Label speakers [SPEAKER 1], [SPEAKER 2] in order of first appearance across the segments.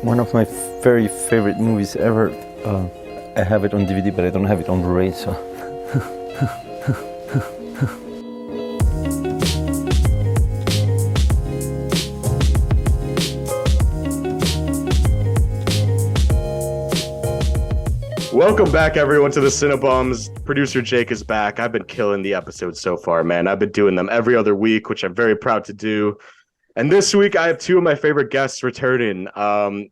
[SPEAKER 1] One of my very favorite movies ever. I have it on DVD, but I don't have it on Blu-ray, so.
[SPEAKER 2] Welcome back, everyone, to the Cinebums. Producer Jake is back. I've been killing the episodes so far, man. I've been doing them every other week, which I'm very proud to do. And this week, I have two of my favorite guests returning.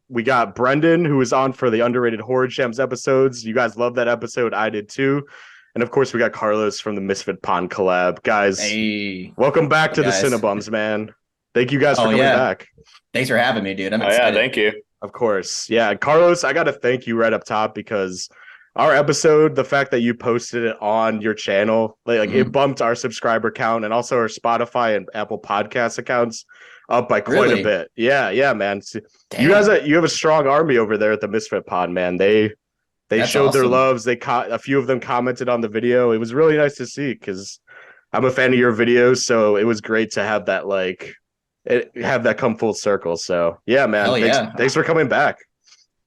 [SPEAKER 2] We got Brendan, who was on for the Underrated Horror Gems episodes. You guys love that episode. I did too. And of course, we got Carlos from the Misfit Pond collab. Guys,
[SPEAKER 3] Hey,
[SPEAKER 2] welcome back to
[SPEAKER 3] guys.
[SPEAKER 2] the Cinebums, man. Thank you guys for coming back.
[SPEAKER 3] Thanks for having me, dude. I'm excited.
[SPEAKER 4] Thank you.
[SPEAKER 2] Of course. Yeah, Carlos, I got to thank you right up top because our episode, the fact that you posted it on your channel, it bumped our subscriber count and also our Spotify and Apple Podcast accounts up by quite a bit. Yeah, man. You guys, you have a strong army over there at the Misfit Pod, man. They showed their loves. A few of them commented on the video. It was really nice to see because I'm a fan of your videos, so it was great to have that have that come full circle. So yeah, man. Thanks for coming back.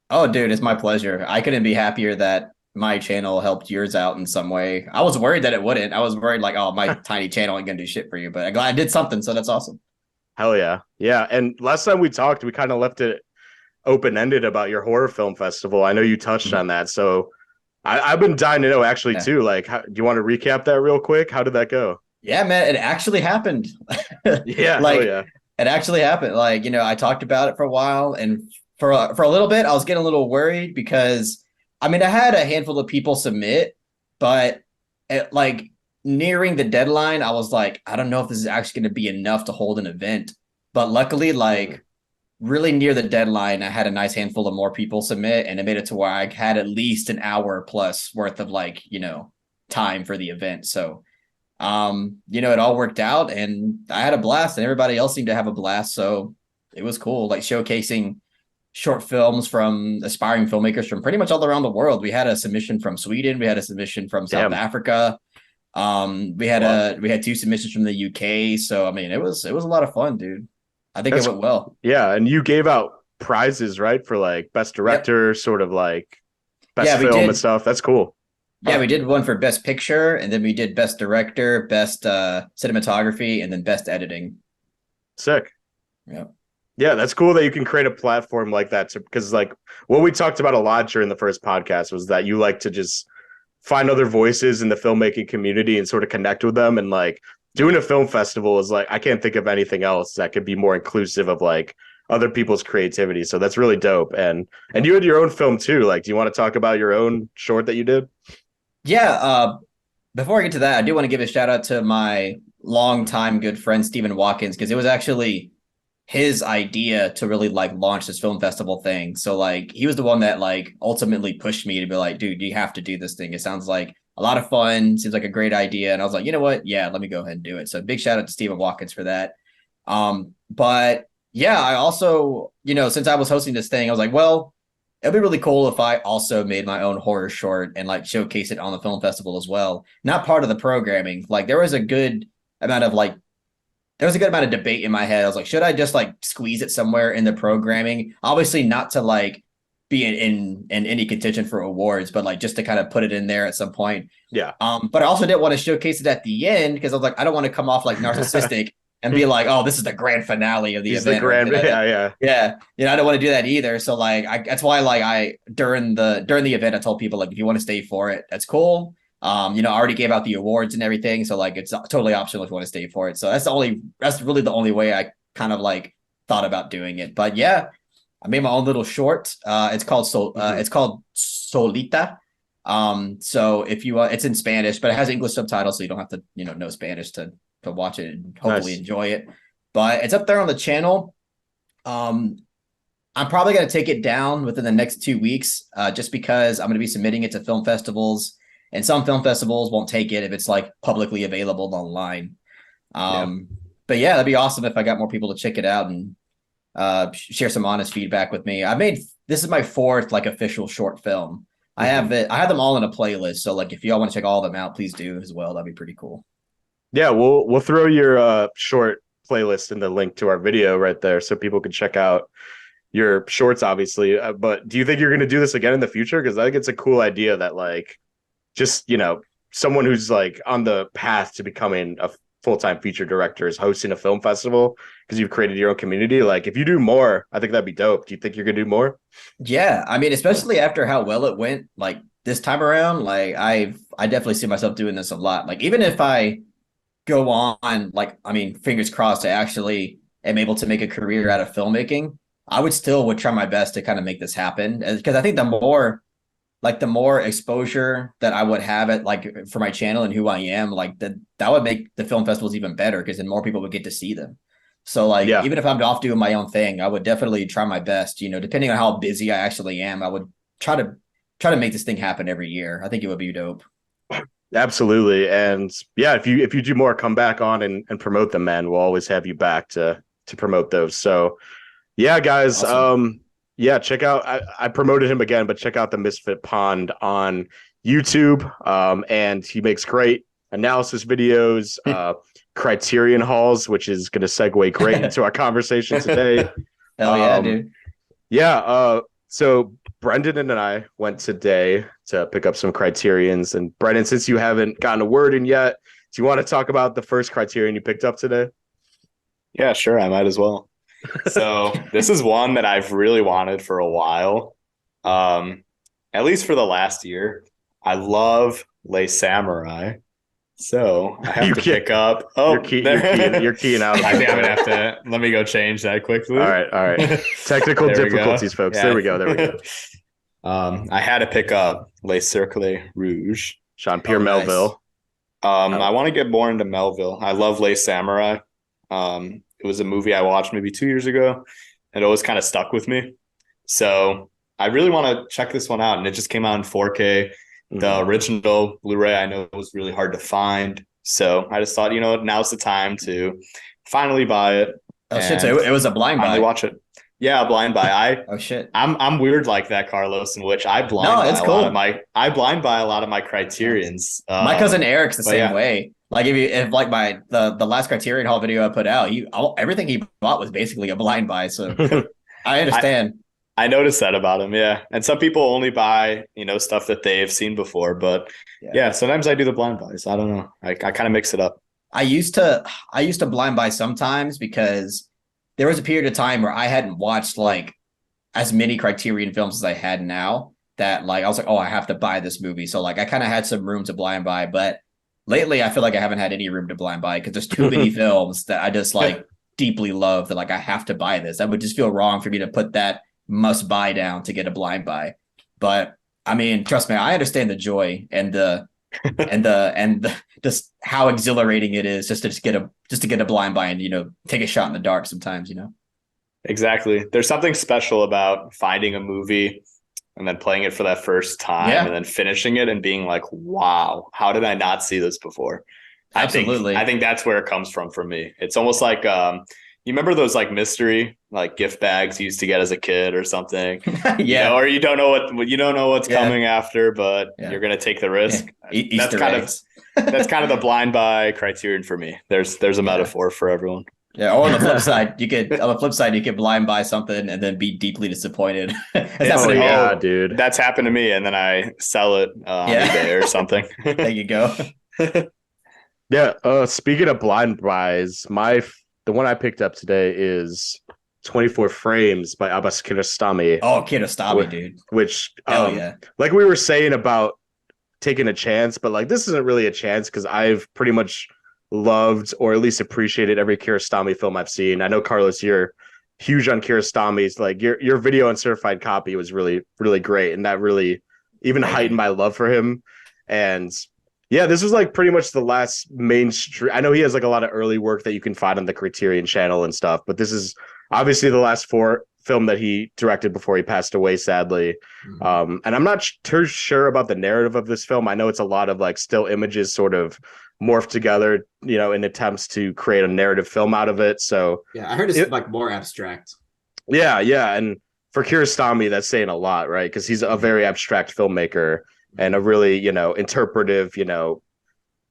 [SPEAKER 3] Oh, dude, it's my pleasure. I couldn't be happier that my channel helped yours out in some way. I was worried that it wouldn't. I was worried my tiny channel ain't gonna do shit for you, but I'm glad I did something, so that's awesome.
[SPEAKER 2] Hell yeah. Yeah. And last time we talked, we kind of left it open-ended about your horror film festival. I know you touched on that. So I've been dying to know actually too. Do you want to recap that real quick? How did that go?
[SPEAKER 3] Yeah, man, it actually happened.
[SPEAKER 2] Yeah.
[SPEAKER 3] It actually happened. I talked about it for a while, and for a little bit, I was getting a little worried because, I had a handful of people submit, but nearing the deadline, I was like, I don't know if this is actually going to be enough to hold an event. But luckily, really near the deadline, I had a nice handful of more people submit, and it made it to where I had at least an hour plus worth of time for the event. So it all worked out, and I had a blast, and everybody else seemed to have a blast. So it was cool, showcasing short films from aspiring filmmakers from pretty much all around the world. We had a submission from Sweden. We had a submission from South Africa. We had two submissions from the UK. So it was a lot of fun, dude. I think it went well.
[SPEAKER 2] Yeah, and you gave out prizes, right, for best director, sort of best film and stuff. That's cool.
[SPEAKER 3] Yeah, we did one for best picture, and then we did best director, best cinematography, and then best editing.
[SPEAKER 2] Sick.
[SPEAKER 3] Yeah.
[SPEAKER 2] Yeah, that's cool that you can create a platform like that because what we talked about a lot during the first podcast was that you like to just find other voices in the filmmaking community and sort of connect with them. And doing a film festival is I can't think of anything else that could be more inclusive of other people's creativity. So that's really dope. And you had your own film too. Do you want to talk about your own short that you did?
[SPEAKER 3] Yeah. Before I get to that, I do want to give a shout out to my longtime good friend, Stephen Watkins, because it was actually his idea to really launch this film festival thing. So he was the one that ultimately pushed me to be like, dude, you have to do this thing. It sounds like a lot of fun. Seems like a great idea. And I was like, you know what? Yeah, let me go ahead and do it. So big shout out to Stephen Watkins for that. But yeah, I also, since I was hosting this thing, I was like, well, it'd be really cool if I also made my own horror short and showcase it on the film festival as well. Not part of the programming. There was a good amount of debate in my head. I was like, should I just squeeze it somewhere in the programming? Obviously not to be in any contention for awards, but just to kind of put it in there at some point.
[SPEAKER 2] Yeah.
[SPEAKER 3] But I also didn't want to showcase it at the end because I was like, I don't want to come off narcissistic and be like, oh, this is the grand finale of the event. Yeah. I don't want to do that either. So that's why I during the event, I told people if you want to stay for it, that's cool. I already gave out the awards and everything. So it's totally optional if you want to stay for it. So that's really the only way I kind of thought about doing it. But yeah, I made my own little short. It's called Solita. So if you it's in Spanish, but it has English subtitles, so you don't have to, know Spanish to watch it and hopefully enjoy it. But it's up there on the channel. I'm probably going to take it down within the next 2 weeks, just because I'm going to be submitting it to film festivals. And some film festivals won't take it if it's publicly available online. But yeah, that'd be awesome if I got more people to check it out and share some honest feedback with me. This is my fourth official short film. I have them all in a playlist. So if y'all want to check all of them out, please do as well. That'd be pretty cool.
[SPEAKER 2] Yeah, we'll throw your short playlist in the link to our video right there so people can check out your shorts, obviously. But do you think you're going to do this again in the future? Because I think it's a cool idea that like just someone who's like on the path to becoming a full-time feature director is hosting a film festival because you've created your own community. Like if you do more, I think that'd be dope. Do you think you're gonna do more?
[SPEAKER 3] Yeah, I mean, especially after how well it went, like this time around, like I definitely see myself doing this a lot. Like even if I go on, like I mean, fingers crossed, I actually am able to make a career out of filmmaking. I would try my best to kind of make this happen because I think the more exposure that I would have at like for my channel and who I am, like that would make the film festivals even better because then more people would get to see them. So like even if I'm off doing my own thing, I would definitely try my best, depending on how busy I actually am, I would try to make this thing happen every year. I think it would be dope.
[SPEAKER 2] Absolutely. And yeah, if you do more, come back on and promote them, man. We'll always have you back to promote those. So yeah, guys.
[SPEAKER 3] Awesome.
[SPEAKER 2] Yeah, check out I promoted him again, but check out the Misfit Pond on YouTube. And he makes great analysis videos, Criterion hauls, which is gonna segue great into our conversation today.
[SPEAKER 3] Hell yeah, dude.
[SPEAKER 2] Yeah, so Brendan and I went today to pick up some Criterions. And Brendan, since you haven't gotten a word in yet, do you want to talk about the first Criterion you picked up today?
[SPEAKER 4] Yeah, sure. I might as well. So this is one that I've really wanted for a while, at least for the last year. I love Les Samurai. So I have to pick up. Oh,
[SPEAKER 2] you're keying out.
[SPEAKER 4] I think I'm gonna have to. Let me go change that quickly.
[SPEAKER 2] All right. Technical difficulties, folks. Yeah. There we go.
[SPEAKER 4] I had to pick up Les Cercles Rouges.
[SPEAKER 2] Jean-Pierre Melville.
[SPEAKER 4] Nice. I want to get more into Melville. I love Les Samurai. It was a movie I watched maybe 2 years ago. It always kind of stuck with me. So I really want to check this one out. And it just came out in 4K. The original Blu-ray I know was really hard to find. So I just thought, now's the time to finally buy it.
[SPEAKER 3] Oh shit! So it was a blind buy.
[SPEAKER 4] Watch it. Yeah, a blind buy.
[SPEAKER 3] Oh shit!
[SPEAKER 4] I'm weird like that, Carlos, in which I blind buy I blind buy a lot was Criterions.
[SPEAKER 3] My cousin Eric's the same way. Like if like the last Criterion Hall video I put out, everything he bought was basically a blind buy. So I understand.
[SPEAKER 4] I noticed that about him, yeah. And some people only buy, stuff that they've seen before. But yeah, sometimes I do the blind buys. I don't know. I kind of mix it up.
[SPEAKER 3] I used to blind buy sometimes because there was a period of time where I hadn't watched like as many Criterion films as I had now that like I was like, oh, I have to buy this movie. So like I kind of had some room to blind buy, but lately I feel like I haven't had any room to blind buy because there's too many films that I just like deeply love that like I have to buy this. That would just feel wrong for me to put that must buy down to get a blind buy. But I mean, trust me, I understand the joy and the just how exhilarating it is just to get a blind buy and take a shot in the dark sometimes.
[SPEAKER 4] Exactly. There's something special about finding a movie and then playing it for that first time and then finishing it and being like, wow, how did I not see this before?
[SPEAKER 3] Absolutely.
[SPEAKER 4] I think that's where it comes from for me. It's almost like you remember those like mystery like gift bags you used to get as a kid or something? Or you don't know what's coming after, but you're gonna take the risk.
[SPEAKER 3] That's
[SPEAKER 4] kind of the blind buy Criterion for me. There's a metaphor for everyone.
[SPEAKER 3] Yeah, or on the flip side, you could blind buy something and then be deeply disappointed.
[SPEAKER 2] Dude.
[SPEAKER 4] That's happened to me, and then I sell it on eBay or something.
[SPEAKER 3] There you go.
[SPEAKER 2] Yeah. Speaking of blind buys, the one I picked up today is 24 Frames by Abbas Kiarostami.
[SPEAKER 3] Oh, Kiarostami, dude.
[SPEAKER 2] Which, like we were saying about taking a chance, but like this isn't really a chance because I've pretty much loved or at least appreciated every Kiarostami film I've seen. I know, Carlos, you're huge on Kiarostami's. Like your video on Certified Copy was really, really great, and that really even heightened my love for him. And yeah, this was like pretty much the last mainstream. I know he has like a lot of early work that you can find on the Criterion channel and stuff, but this is obviously the last film that he directed before he passed away, sadly. And I'm not too sure about the narrative of this film. I know it's a lot of like still images sort of morphed together, in attempts to create a narrative film out of it. So
[SPEAKER 5] yeah, I heard it's like more abstract.
[SPEAKER 2] Yeah. And for Kiarostami, that's saying a lot, right? Because he's a very abstract filmmaker and a really, interpretive,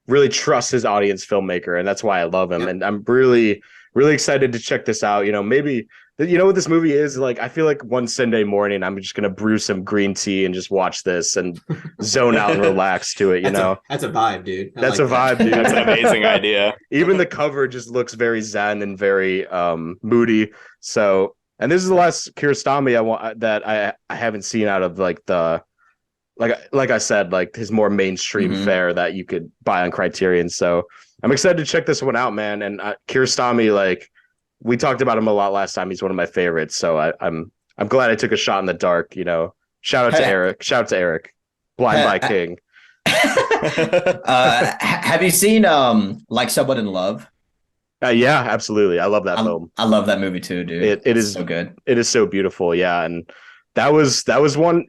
[SPEAKER 2] really trusts his audience filmmaker, and that's why I love him. And I'm really, really excited to check this out. Maybe what this movie is like. I feel like one Sunday morning, I'm just gonna brew some green tea and just watch this and zone out and relax to it.
[SPEAKER 5] That's a vibe, dude.
[SPEAKER 2] That's a vibe, dude.
[SPEAKER 4] That's an amazing idea.
[SPEAKER 2] Even the cover just looks very zen and very moody. So, and this is the last Kiarostami I haven't seen out of like the like I said, like his more mainstream fare that you could buy on Criterion. So I'm excited to check this one out, man. And Kiarostami, like we talked about him a lot last time. He's one of my favorites. So I'm glad I took a shot in the dark. Shout out to Eric. Shout out to Eric. Blind by King.
[SPEAKER 3] Have you seen Like Someone in Love?
[SPEAKER 2] Yeah, absolutely. I love that film.
[SPEAKER 3] I love that movie too, dude.
[SPEAKER 2] It is
[SPEAKER 3] so good.
[SPEAKER 2] It is so beautiful. Yeah, and that was one.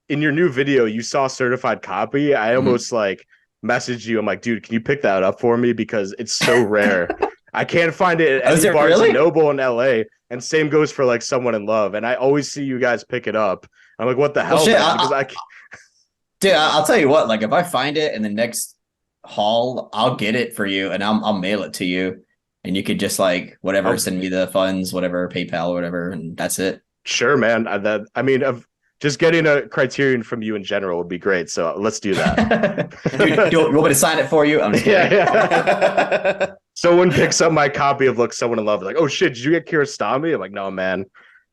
[SPEAKER 2] In your new video, you saw Certified Copy. I almost like messaged you. I'm like, dude, can you pick that up for me because it's so rare. I can't find it at any Barnes and Noble in LA. And same goes for like Someone in Love. And I always see you guys pick it up. I'm like, what the hell?
[SPEAKER 3] Dude, I'll tell you what. Like, if I find it in the next haul, I'll get it for you, and I'll mail it to you, and you could just like whatever, send me the funds, whatever, PayPal, or whatever, and that's it.
[SPEAKER 2] Sure, man. Just getting a Criterion from you in general would be great. So let's do that.
[SPEAKER 3] Dude, do you want me to sign it for you? I'm just kidding.
[SPEAKER 2] Yeah. Someone picks up my copy of Look Someone in Love. Like, oh shit, did you get Kiarostami? I'm like, no, man.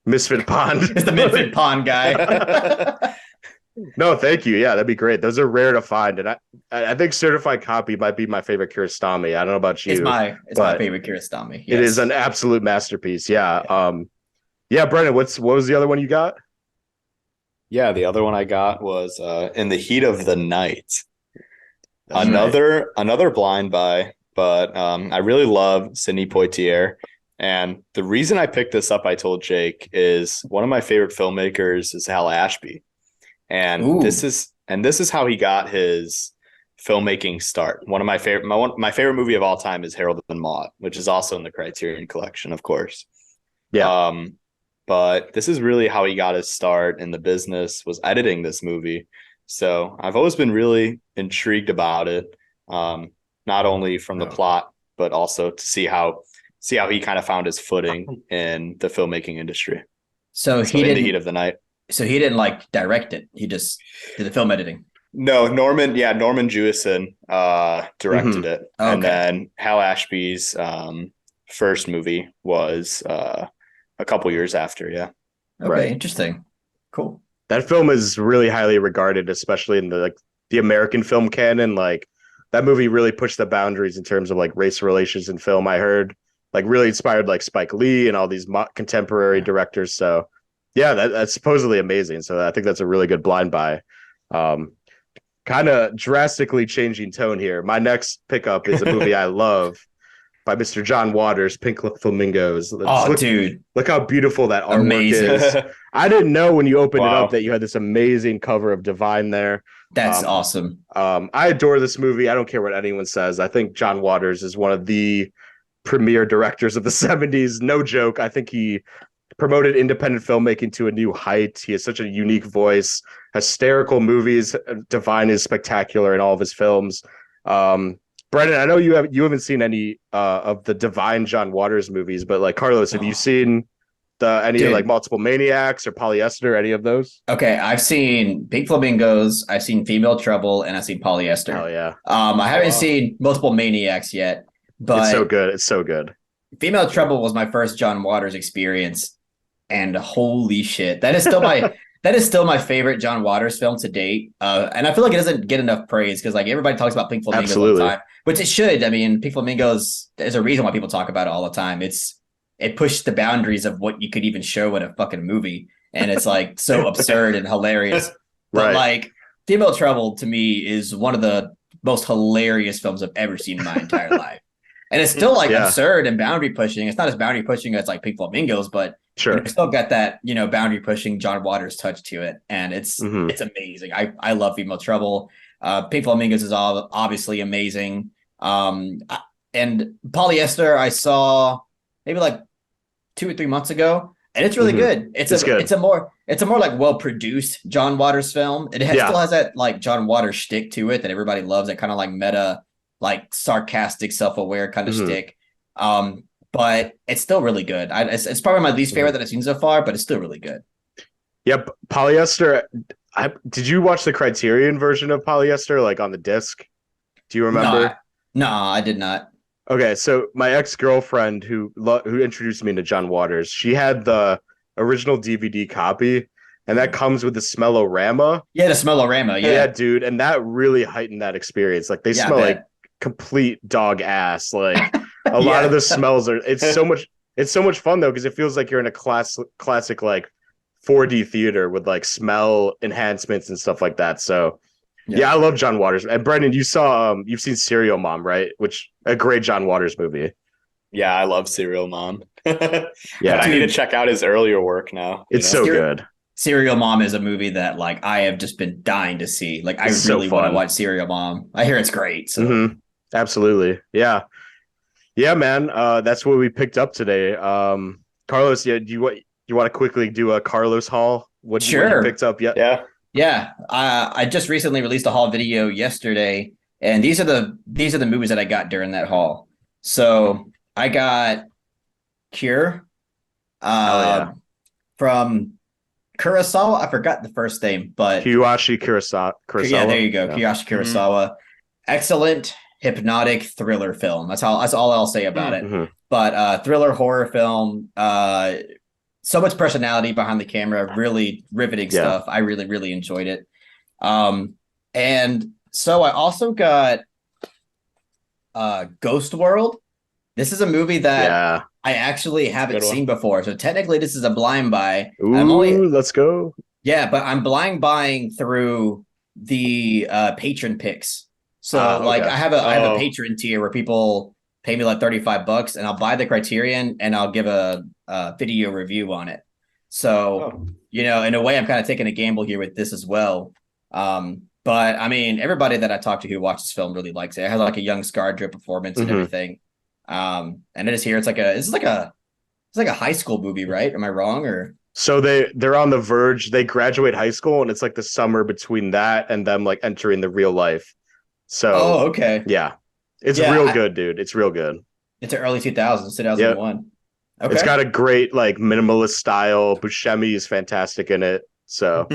[SPEAKER 2] Misfit Pond.
[SPEAKER 3] It's the Misfit Pond guy.
[SPEAKER 2] No, thank you. Yeah, that'd be great. Those are rare to find. And I think Certified Copy might be my favorite Kiarostami. I don't know about you.
[SPEAKER 3] It's my favorite Kiarostami. Yes.
[SPEAKER 2] It is an absolute masterpiece. Yeah. Yeah, Brennan, what was the other one you got?
[SPEAKER 4] Yeah, the other one I got was In the Heat of the Night. Another blind buy, but I really love Sidney Poitier. And the reason I picked this up, I told Jake, is one of my favorite filmmakers is Hal Ashby. And this is how he got his filmmaking start. One of my favorite movie of all time is Harold and Maude, which is also in the Criterion Collection, of course.
[SPEAKER 2] Yeah.
[SPEAKER 4] But this is really how he got his start in the business, was editing this movie. So I've always been really intrigued about it, not only from the plot, but also to see how he kind of found his footing in the filmmaking industry.
[SPEAKER 3] So he didn't,
[SPEAKER 4] In the Heat of the Night.
[SPEAKER 3] So he didn't like direct it. He just did the film editing.
[SPEAKER 4] No, Norman Jewison directed it.
[SPEAKER 3] Okay.
[SPEAKER 4] And then Hal Ashby's first movie was a couple years after, yeah.
[SPEAKER 3] Okay, right. Interesting. Cool.
[SPEAKER 2] That film is really highly regarded, especially in the American film canon. Like that movie really pushed the boundaries in terms of like race relations in film. I heard like really inspired like Spike Lee and all these contemporary directors. So yeah, that's supposedly amazing. So I think that's a really good blind buy. Kind of drastically changing tone here. My next pickup is a movie I love by Mr. John Waters, Pink Flamingos.
[SPEAKER 3] Dude.
[SPEAKER 2] Look how beautiful that artwork is. I didn't know when you opened it up that you had this amazing cover of Divine there.
[SPEAKER 3] That's awesome.
[SPEAKER 2] I adore this movie. I don't care what anyone says. I think John Waters is one of the premier directors of the 70s. No joke. I think he promoted independent filmmaking to a new height. He has such a unique voice, hysterical movies. Divine is spectacular in all of his films. Brendan, I know you haven't seen any of the Divine John Waters movies, but like Carlos, have you seen any like Multiple Maniacs or Polyester, any of those?
[SPEAKER 3] Okay, I've seen Pink Flamingos, I've seen Female Trouble, and I've seen Polyester.
[SPEAKER 2] Oh yeah.
[SPEAKER 3] I haven't seen Multiple Maniacs yet, but
[SPEAKER 2] it's so good. It's so good.
[SPEAKER 3] Female Trouble was my first John Waters experience, and holy shit, that is still my favorite John Waters film to date. And I feel like it doesn't get enough praise because like everybody talks about Pink Flamingos all the time, which it should. I mean, Pink Flamingos, there's a reason why people talk about it all the time. It pushed the boundaries of what you could even show in a fucking movie. And it's like so absurd and hilarious. But like Female Trouble to me is one of the most hilarious films I've ever seen in my entire life. And it's still like absurd and boundary pushing. It's not as boundary pushing as like Pink Flamingos, but it's still got that, boundary pushing John Waters touch to it. And it's amazing. I love Female Trouble. Pink Flamingos is obviously amazing. And Polyester, I saw maybe like 2 or 3 months ago. and it's really good. It's
[SPEAKER 2] good.
[SPEAKER 3] It's a more like well produced John Waters film. Still has that like John Waters shtick to it that everybody loves. That kind of like meta, like sarcastic, self aware kind of shtick. But it's still really good. It's probably my least favorite that I've seen so far, but it's still really good.
[SPEAKER 2] Yep, Polyester. Did you watch the Criterion version of Polyester, like on the disc? Do you remember?
[SPEAKER 3] No, I did not.
[SPEAKER 2] Okay, so my ex-girlfriend who introduced me to John Waters, she had the original DVD copy, and that comes with the smellorama.
[SPEAKER 3] Yeah, the smellorama. Yeah,
[SPEAKER 2] dude, and that really heightened that experience. Like they smell like complete dog ass. Like a lot of the smells are. It's so much fun though because it feels like you're in a classic like 4D theater with like smell enhancements and stuff like that. So. Yeah, I love John Waters. And Brendan, you've seen Serial Mom, right? Which a great John Waters movie.
[SPEAKER 4] Yeah, I love Serial Mom. Yeah,
[SPEAKER 2] but
[SPEAKER 4] I need to check out his earlier work now.
[SPEAKER 2] It's so good.
[SPEAKER 3] Serial Mom is a movie that like I have just been dying to see. Like I really want to watch Serial Mom. I hear it's great. So
[SPEAKER 2] absolutely. Yeah. Yeah, man. That's what we picked up today. Carlos, do you want to quickly do a Carlos haul? What you picked up yet?
[SPEAKER 3] Yeah, I just recently released a haul video yesterday, and these are the movies that I got during that haul. So I got Cure, from Kurosawa. I forgot the first name, but
[SPEAKER 2] Kiyoshi Kurosawa.
[SPEAKER 3] Yeah, there you go, Kiyoshi Kurosawa. Excellent hypnotic thriller film. That's all I'll say about it. But thriller horror film. So much personality behind the camera, really riveting stuff. I really, really enjoyed it. And so I also got Ghost World. This is a movie that I actually haven't seen before. So technically this is a blind buy.
[SPEAKER 2] Let's go.
[SPEAKER 3] Yeah, but I'm blind buying through the patron picks. So I have a patron tier where people pay me like $35 and I'll buy the Criterion and I'll give a video review on it. So, in a way I'm kind of taking a gamble here with this as well. But I mean, everybody that I talk to who watches this film really likes it. It has like a young ScarJo performance and everything. And it is here. It's like a high school movie, right? Am I wrong? Or
[SPEAKER 2] so they're on the verge. They graduate high school and it's like the summer between that and them like entering the real life. So,
[SPEAKER 3] okay.
[SPEAKER 2] Yeah. It's real good, dude. It's real good.
[SPEAKER 3] It's an early 2000s, 2001. Yep. Okay.
[SPEAKER 2] It's got a great like minimalist style. Buscemi is fantastic in it. So,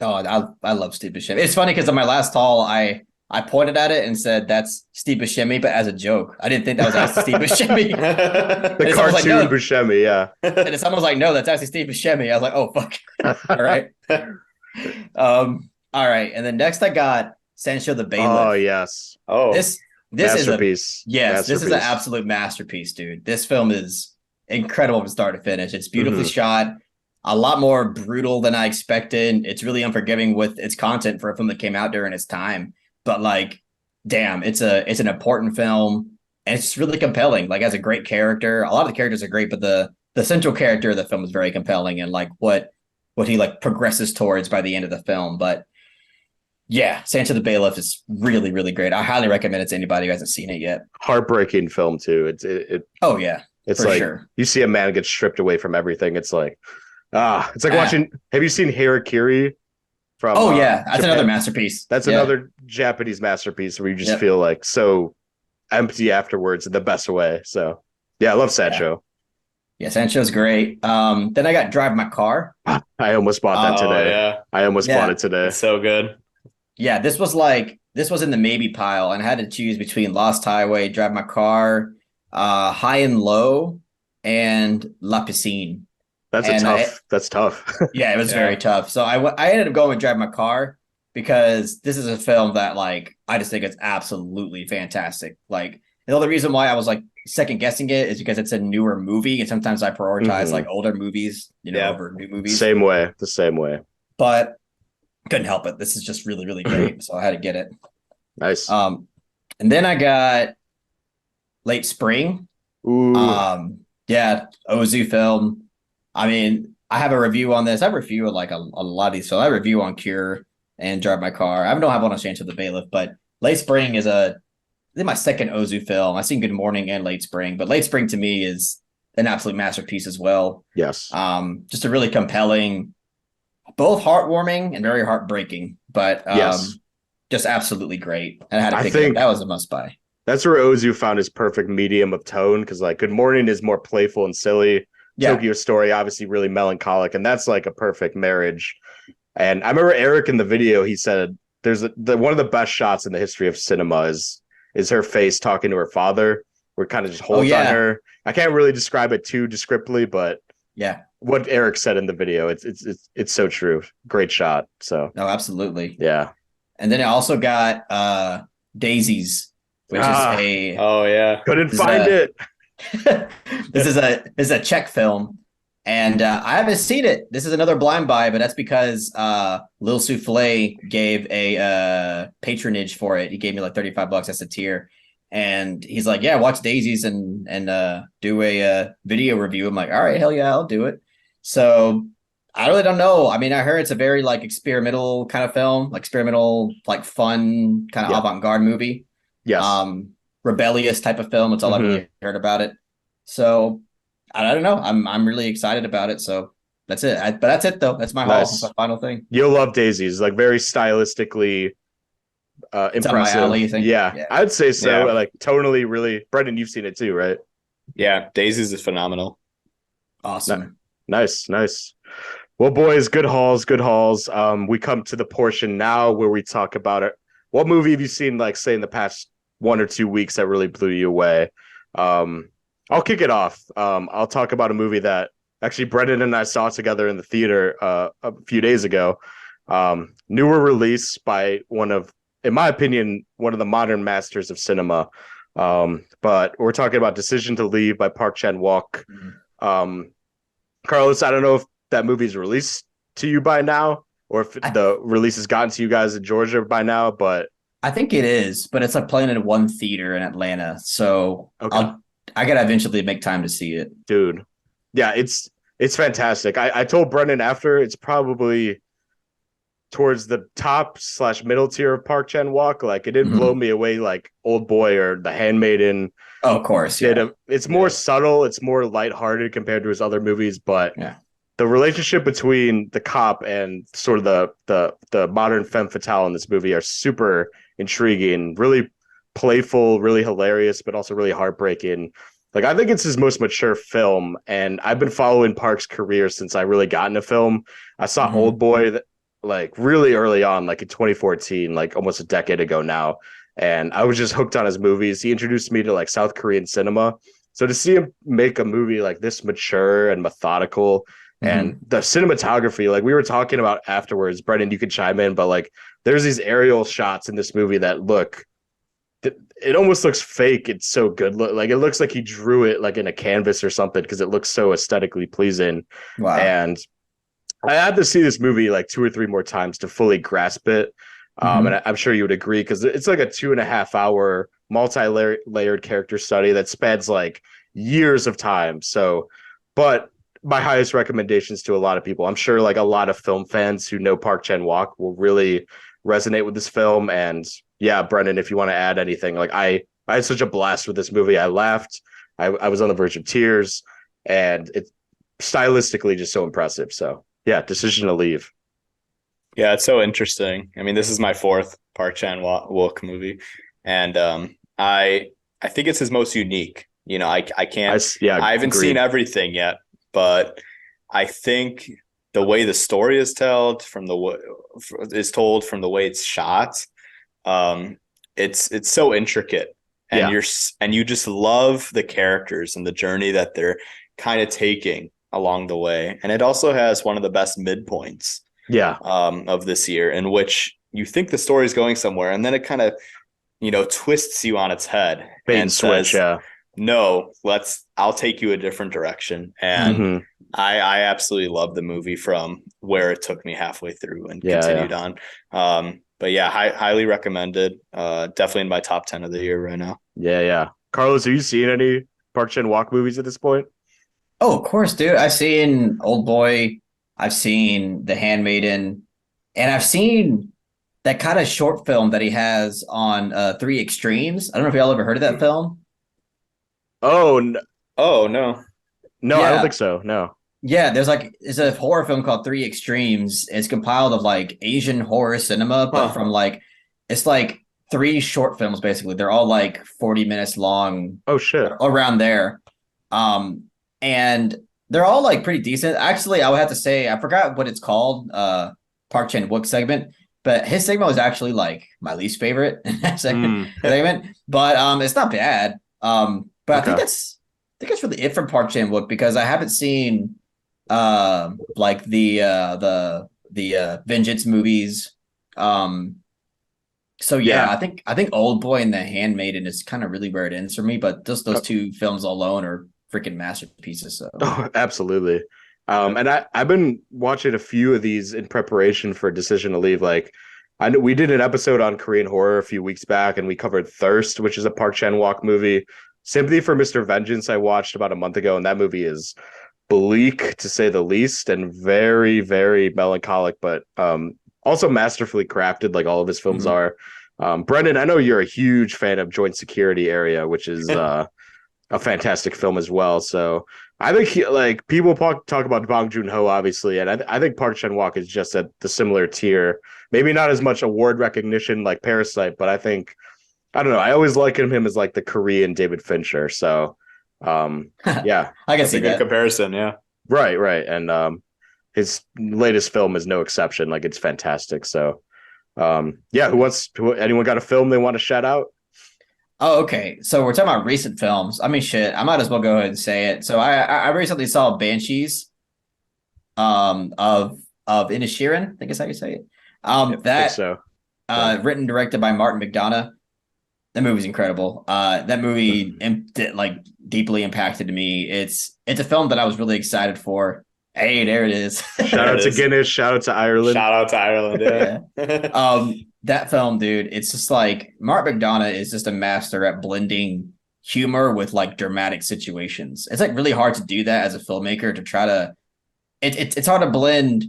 [SPEAKER 3] I love Steve Buscemi. It's funny because on my last haul, I pointed at it and said that's Steve Buscemi, but as a joke. I didn't think that was actually Steve Buscemi.
[SPEAKER 2] The cartoon Buscemi, yeah.
[SPEAKER 3] And someone was like, "No, that's actually Steve Buscemi." I was like, "Oh fuck!" All right. All right. And then next I got Sancho the Bailiff.
[SPEAKER 2] Oh yes. Oh,
[SPEAKER 3] this
[SPEAKER 2] masterpiece.
[SPEAKER 3] This is an absolute masterpiece, dude. This film is incredible from start to finish. It's beautifully shot, a lot more brutal than I expected. It's really unforgiving with its content for a film that came out during its time. But like, damn, it's an important film, and it's really compelling. Like, has a great character. A lot of the characters are great, but the central character of the film is very compelling, and like what he like progresses towards by the end of the film. But yeah, Sancho the Bailiff is really, really great. I highly recommend it to anybody who hasn't seen it yet.
[SPEAKER 2] Heartbreaking film too.
[SPEAKER 3] Oh yeah.
[SPEAKER 2] It's like you see a man get stripped away from everything. It's like, it's like watching. Have you seen Harakiri? From
[SPEAKER 3] that's
[SPEAKER 2] Japan?
[SPEAKER 3] Another masterpiece.
[SPEAKER 2] That's another Japanese masterpiece where you just feel like so empty afterwards in the best way. So yeah, I love Sancho.
[SPEAKER 3] Yeah, Sancho's great. Then I got Drive My Car.
[SPEAKER 2] I almost bought that today.
[SPEAKER 4] Yeah.
[SPEAKER 2] I almost bought it today.
[SPEAKER 4] It's so good.
[SPEAKER 3] Yeah, this was in the maybe pile, and I had to choose between Lost Highway, Drive My Car, High and Low, and La Piscine.
[SPEAKER 2] That's tough.
[SPEAKER 3] Yeah, it was very tough. So I ended up going with Drive My Car because this is a film that like I just think it's absolutely fantastic. Like, the only reason why I was like second guessing it is because it's a newer movie, and sometimes I prioritize like older movies, over new movies.
[SPEAKER 2] The same way.
[SPEAKER 3] But couldn't help it. This is just really, really great. So I had to get it.
[SPEAKER 2] Nice.
[SPEAKER 3] And then I got Late Spring.
[SPEAKER 2] Ooh.
[SPEAKER 3] Ozu film. I mean, I have a review on this. I review like a lot of these. So I review on Cure and Drive My Car. I don't have one on Sancho the Bailiff, but Late Spring is my second Ozu film. I've seen Good Morning and Late Spring, but Late Spring to me is an absolute masterpiece as well.
[SPEAKER 2] Yes.
[SPEAKER 3] Just a really compelling, both heartwarming and very heartbreaking, but
[SPEAKER 2] Yes.
[SPEAKER 3] just absolutely great. And I had to
[SPEAKER 2] I
[SPEAKER 3] pick it up.
[SPEAKER 2] think
[SPEAKER 3] That was a must buy.
[SPEAKER 2] that's where Ozu found his perfect medium of tone, because like Good Morning is more playful and silly.
[SPEAKER 3] Yeah.
[SPEAKER 2] Tokyo Story obviously really melancholic, and that's like a perfect marriage. And I remember Eric in the video, he said there's one of the best shots in the history of cinema is her face talking to her father, where it kind of just holds on her. I can't really describe it too descriptively, but
[SPEAKER 3] Yeah.
[SPEAKER 2] what Eric said in the video, it's so true. Great shot. So
[SPEAKER 3] No, absolutely.
[SPEAKER 2] yeah.
[SPEAKER 3] And then I also got Daisies, which is a
[SPEAKER 4] Oh yeah.
[SPEAKER 2] Couldn't
[SPEAKER 3] Is
[SPEAKER 2] find
[SPEAKER 3] that-
[SPEAKER 2] it.
[SPEAKER 3] this is a Czech film, and I haven't seen it. This is another blind buy, but that's because Lil Souffle gave a patronage for it. He gave me like $35. That's a tier, and he's like, "Yeah, watch Daisies and do a video review." I'm like, "All right, hell yeah, I'll do it." So I really don't know. I mean, I heard it's a very like experimental kind of film, like experimental, like fun kind of avant-garde movie.
[SPEAKER 2] Yes.
[SPEAKER 3] Rebellious type of film. It's all I really heard about it. So I don't know. I'm really excited about it. So that's it. But that's it though. That's my haul. That's my final thing.
[SPEAKER 2] You'll love Daisies. Like very stylistically
[SPEAKER 3] It's
[SPEAKER 2] impressive.
[SPEAKER 3] up my alley, you think?
[SPEAKER 2] Yeah, I'd say so.
[SPEAKER 4] Yeah.
[SPEAKER 2] Like tonally, really. Brendan, you've seen it too, right?
[SPEAKER 4] Yeah, Daisies is phenomenal.
[SPEAKER 3] Awesome.
[SPEAKER 2] Nice. Well, boys, good hauls. We come to the portion now where we talk about it. What movie have you seen, like, say, in the past 1 or 2 weeks that really blew you away? I'll kick it off. I'll talk about a movie that actually Brendan and I saw together in the theater a few days ago. Newer release by in my opinion, one of the modern masters of cinema. But we're talking about Decision to Leave by Park Chan-wook. Carlos, I don't know if that movie's released to you by now, or if the release has gotten to you guys in Georgia by now, but
[SPEAKER 3] I think it is, but it's like playing in one theater in Atlanta. So
[SPEAKER 2] okay.
[SPEAKER 3] I gotta eventually make time to see it.
[SPEAKER 2] Dude. Yeah, it's fantastic. I told Brendan after, it's probably towards the top / middle tier of Park Chan-wook. Like it didn't blow me away like Old Boy or The Handmaiden.
[SPEAKER 3] Oh, of course. Yeah.
[SPEAKER 2] It's more subtle, it's more lighthearted compared to his other movies, but the relationship between the cop and sort of the modern femme fatale in this movie are super intriguing, really playful, really hilarious, but also really heartbreaking. Like I think it's his most mature film, and I've been following Park's career since I really got into film. I saw Old Boy like really early on, like in 2014, like almost a decade ago now, and I was just hooked on his movies. He introduced me to like South Korean cinema. So to see him make a movie like this mature and methodical, and the cinematography, like we were talking about afterwards, Brendan, you could chime in, but like there's these aerial shots in this movie that look, it almost looks fake. It's so good. Like it looks like he drew it like in a canvas or something, because it looks so aesthetically pleasing.
[SPEAKER 3] Wow.
[SPEAKER 2] And I had to see this movie like 2 or 3 more times to fully grasp it. And I'm sure you would agree, because it's like a 2.5 hour multi-layered character study that spans like years of time. So, but my highest recommendations to a lot of people, I'm sure like a lot of film fans who know Park Chan-wook will really resonate with this film. And yeah, Brendan, if you want to add anything, like I had such a blast with this movie. I laughed. I was on the verge of tears, and it's stylistically just so impressive. So yeah, Decision to Leave.
[SPEAKER 4] Yeah, it's so interesting. I mean, this is my 4th Park Chan-wook movie, and I think it's his most unique. You know, I haven't
[SPEAKER 2] agreed.
[SPEAKER 4] seen everything yet, but I think the way the story is told, from the way it's shot, it's so intricate, and you just love the characters and the journey that they're kind of taking along the way. And it also has one of the best midpoints of this year, in which you think the story is going somewhere, and then it kind of, twists you on its head and
[SPEAKER 2] switch,
[SPEAKER 4] says, no, I'll take you a different direction. And I absolutely love the movie from where it took me halfway through and continued on. But yeah, highly recommended. Definitely in my top 10 of the year right now.
[SPEAKER 2] Yeah. Carlos, have you seen any Park Chan-wook movies at this point?
[SPEAKER 3] Oh, of course, dude. I've seen Old Boy. I've seen The Handmaiden, and I've seen that kind of short film that he has on 3 Extremes. I don't know if y'all ever heard of that film.
[SPEAKER 2] Oh,
[SPEAKER 4] no.
[SPEAKER 2] No, I don't
[SPEAKER 3] Yeah.
[SPEAKER 2] think so. No.
[SPEAKER 3] Yeah, there's a horror film called Three Extremes. It's compiled of like Asian horror cinema, but
[SPEAKER 4] Huh.
[SPEAKER 3] from like it's like three short films basically. They're all like 40 minutes long,
[SPEAKER 2] Oh shit.
[SPEAKER 3] around there. And they're all like pretty decent. Actually, I would have to say I forgot what it's called, Park Chan-wook segment, but his segment was actually like my least favorite segment. But it's not bad. But I think
[SPEAKER 2] Okay.
[SPEAKER 3] that's really it from Park Chan-wook because I haven't seen like the Vengeance movies. So yeah, I think Old Boy and The Handmaiden is kind of really where it ends for me, but just those two films alone are freaking masterpieces. So
[SPEAKER 2] Oh, absolutely. And I've been watching a few of these in preparation for Decision to Leave. Like, I know we did an episode on Korean horror a few weeks back, and we covered Thirst, which is a Park Chan-wook movie. Sympathy for Mr. Vengeance, I watched about a month ago, and that movie is bleak to say the least, and very, very melancholic, but also masterfully crafted, like all of his films are. Brendan, I know you're a huge fan of Joint Security Area, which is a fantastic film as well. So I think like people talk about Bong Joon-ho, obviously, and I think Park Chan-wook is just at the similar tier. Maybe not as much award recognition like Parasite, but I think I don't know. I always liken him as like the Korean David Fincher. So yeah,
[SPEAKER 3] I can
[SPEAKER 4] That's
[SPEAKER 3] see
[SPEAKER 4] a good
[SPEAKER 3] that.
[SPEAKER 4] comparison. Yeah.
[SPEAKER 2] right, and his latest film is no exception. Like it's fantastic. So yeah, anyone got a film they want to shout out?
[SPEAKER 3] Oh, okay. So we're talking about recent films. I mean, shit. I might as well go ahead and say it. So I recently saw Banshees, of Inisherin. I think is how you say it.
[SPEAKER 2] I think
[SPEAKER 3] That
[SPEAKER 2] so.
[SPEAKER 3] written and directed by Martin McDonagh. That movie's incredible. That movie like deeply impacted me. It's a film that I was really excited for. Hey, there it is.
[SPEAKER 2] Shout out to Guinness. Shout out to Ireland.
[SPEAKER 4] Shout out to Ireland. Yeah.
[SPEAKER 3] That film, dude, it's just like Mark McDonagh is just a master at blending humor with like dramatic situations. It's like really hard to do that as a filmmaker to try to it's hard to blend,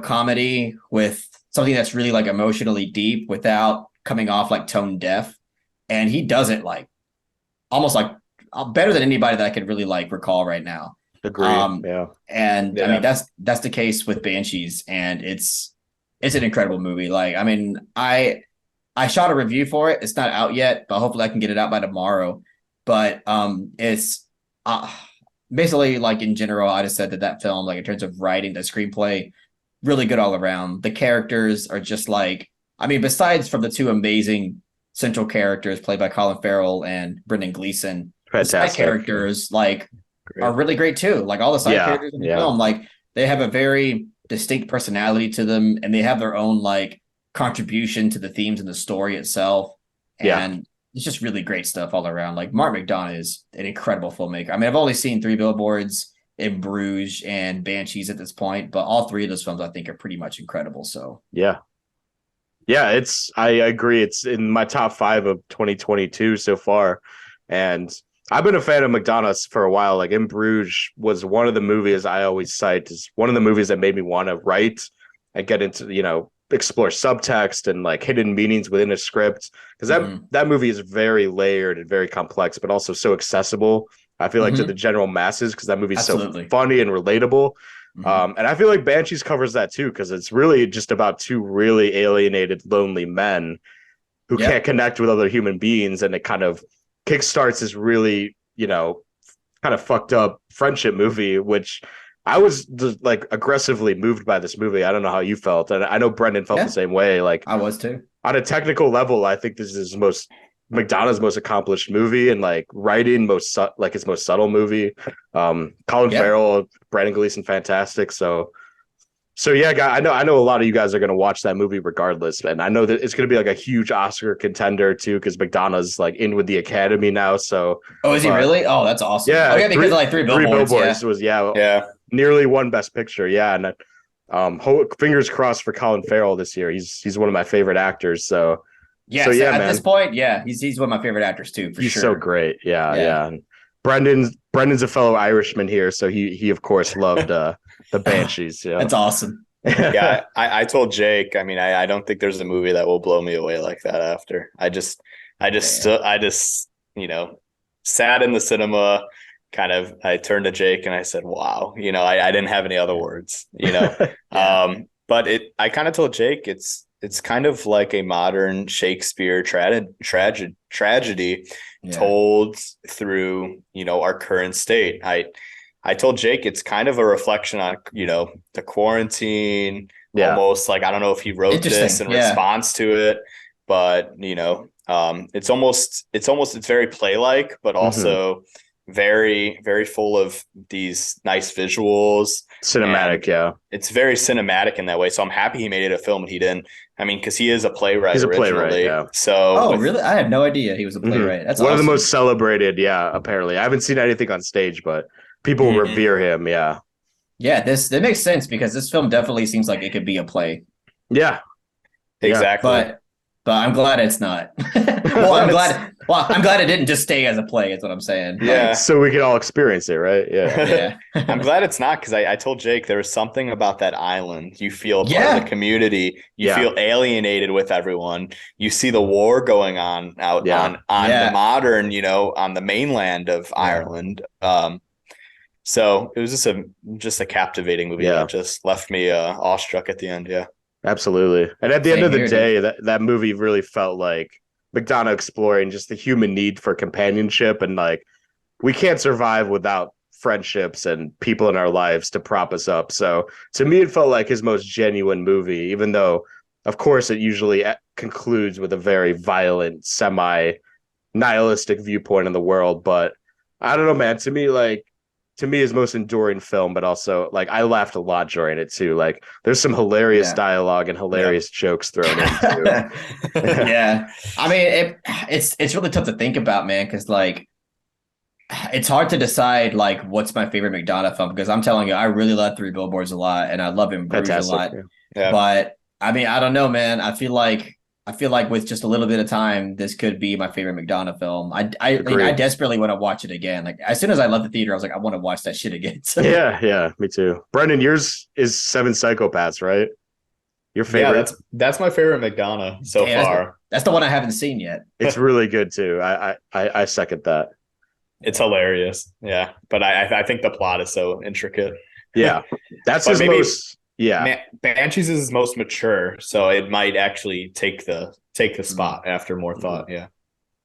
[SPEAKER 3] comedy with something that's really like emotionally deep without coming off like tone deaf. And he does it like almost like better than anybody that I could really like recall right now.
[SPEAKER 2] Agree. Yeah.
[SPEAKER 3] And I mean that's the case with Banshees, and it's an incredible movie. Like, I mean, I shot a review for it. It's not out yet, but hopefully I can get it out by tomorrow. But it's basically like in general, I just said that film, like in terms of writing, the screenplay, really good all around. The characters are just like, I mean, besides from the two amazing central characters played by Colin Farrell and Brendan Gleeson, the side
[SPEAKER 2] Fantastic.
[SPEAKER 3] characters like are really great too. Like all the side characters in the film, like they have a very distinct personality to them, and they have their own like contribution to the themes and the story itself. And it's just really great stuff all around. Like Mark McDonagh is an incredible filmmaker. I mean, I've only seen Three Billboards in Bruges and Banshees at this point, but all three of those films I think are pretty much incredible. So
[SPEAKER 2] yeah, I agree. It's in my top 5 of 2022 so far, and I've been a fan of McDonough's for a while. Like In Bruges was one of the movies I always cite as one of the movies that made me want to write and get into, explore subtext and like hidden meanings within a script. Because that movie is very layered and very complex, but also so accessible, I feel like, to the general masses, because that movie is so funny and relatable. And I feel like Banshees covers that too, because it's really just about two really alienated, lonely men who can't connect with other human beings, and it kind of kickstarts this really, kind of fucked up friendship movie, which I was just, like aggressively moved by this movie. I don't know how you felt, and I know Brendan felt the same way. Like
[SPEAKER 3] I was too.
[SPEAKER 2] On a technical level, I think this is McDonagh's most accomplished movie, and like writing his most subtle movie. Colin Farrell, Brandon Gleeson, fantastic. So yeah, guy, I know a lot of you guys are going to watch that movie regardless, and I know that it's going to be like a huge Oscar contender too, because McDonagh's like in with the Academy now. So
[SPEAKER 3] is he really? Oh, that's awesome.
[SPEAKER 2] Yeah,
[SPEAKER 3] because of like Three Billboards
[SPEAKER 2] was nearly won Best Picture. Yeah, and fingers crossed for Colin Farrell this year. He's one of my favorite actors. So
[SPEAKER 3] at this point, he's one of my favorite actors too. For
[SPEAKER 2] he's
[SPEAKER 3] sure.
[SPEAKER 2] so great. Yeah. And Brendan's a fellow Irishman here, so he of course loved the Banshees. Yeah,
[SPEAKER 3] that's awesome.
[SPEAKER 4] I told Jake. I mean, I don't think there's a movie that will blow me away like that. After I just sat in the cinema, I turned to Jake and I said, wow, I didn't have any other words,
[SPEAKER 3] Yeah.
[SPEAKER 4] but I kind of told Jake it's kind of like a modern Shakespeare tragedy
[SPEAKER 3] Yeah.
[SPEAKER 4] told through, our current state. I told Jake it's kind of a reflection on, the quarantine,
[SPEAKER 2] Yeah.
[SPEAKER 4] almost like, I don't know if he wrote this
[SPEAKER 3] Interesting.
[SPEAKER 4] in
[SPEAKER 3] Yeah.
[SPEAKER 4] response to it, but it's very play-like, but also very, very full of these nice visuals.
[SPEAKER 2] Cinematic,
[SPEAKER 4] And
[SPEAKER 2] yeah.
[SPEAKER 4] it's very cinematic in that way. So I'm happy he made it a film and he didn't. I mean, because he is a playwright
[SPEAKER 2] He's a
[SPEAKER 4] originally.
[SPEAKER 2] playwright, yeah.
[SPEAKER 4] So
[SPEAKER 3] Really? I had no idea he was a playwright. That's
[SPEAKER 2] one of the
[SPEAKER 3] awesome.
[SPEAKER 2] most celebrated, yeah, apparently. I haven't seen anything on stage, but people revere him, yeah.
[SPEAKER 3] Yeah, that makes sense because this film definitely seems like it could be a play.
[SPEAKER 2] Yeah.
[SPEAKER 4] exactly.
[SPEAKER 3] But I'm glad it's not. I'm glad it didn't just stay as a play, is what I'm saying.
[SPEAKER 4] Yeah.
[SPEAKER 2] So we could all experience it, right? Yeah.
[SPEAKER 3] Yeah.
[SPEAKER 4] I'm glad it's not, because I told Jake there was something about that island. You feel part of the community. You feel alienated with everyone. You see the war going on out on the modern, on the mainland of Ireland. So it was just a captivating movie that just left me awestruck at the end. Yeah.
[SPEAKER 2] Absolutely. And at the end of the day, that movie really felt like McDonough exploring just the human need for companionship, and like we can't survive without friendships and people in our lives to prop us up. So to me, it felt like his most genuine movie, even though, of course, it usually concludes with a very violent, semi-nihilistic viewpoint on the world. But I don't know, man. To me, his most enduring film, but also like I laughed a lot during it too. Like there's some hilarious dialogue and hilarious jokes thrown in too.
[SPEAKER 3] Yeah, I mean it's really tough to think about, man, because like it's hard to decide like what's my favorite McDonough film, because I'm telling you, I really love Three Billboards a lot, and I love In Bruges a lot.
[SPEAKER 4] Yeah.
[SPEAKER 3] But I mean, I don't know, man. I feel like with just a little bit of time, this could be my favorite McDonough film. I desperately want to watch it again. Like as soon as I left the theater, I was like, I want to watch that shit again. So.
[SPEAKER 2] Yeah, me too. Brendan, yours is Seven Psychopaths, right? Your favorite?
[SPEAKER 4] Yeah, that's my favorite McDonough so far.
[SPEAKER 3] That's the one I haven't seen yet.
[SPEAKER 2] It's really good too. I second that.
[SPEAKER 4] It's hilarious. Yeah, but I think the plot is so intricate.
[SPEAKER 2] Yeah, that's his most. Yeah,
[SPEAKER 4] Banshees is his most mature, so it might actually take the spot after more thought. Yeah,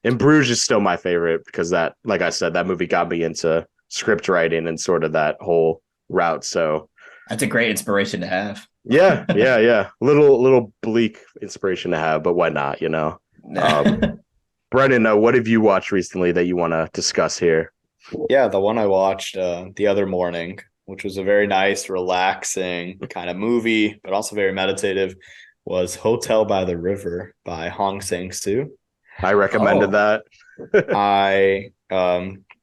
[SPEAKER 2] and Bruges is still my favorite because that, like I said, that movie got me into script writing and sort of that whole route. So
[SPEAKER 3] that's a great inspiration to have.
[SPEAKER 2] Yeah. Little bleak inspiration to have, but why not? Brendan, what have you watched recently that you want to discuss here?
[SPEAKER 4] Yeah, the one I watched the other morning, which was a very nice, relaxing kind of movie, but also very meditative, was Hotel by the River by Hong Sang-soo.
[SPEAKER 2] I recommended that.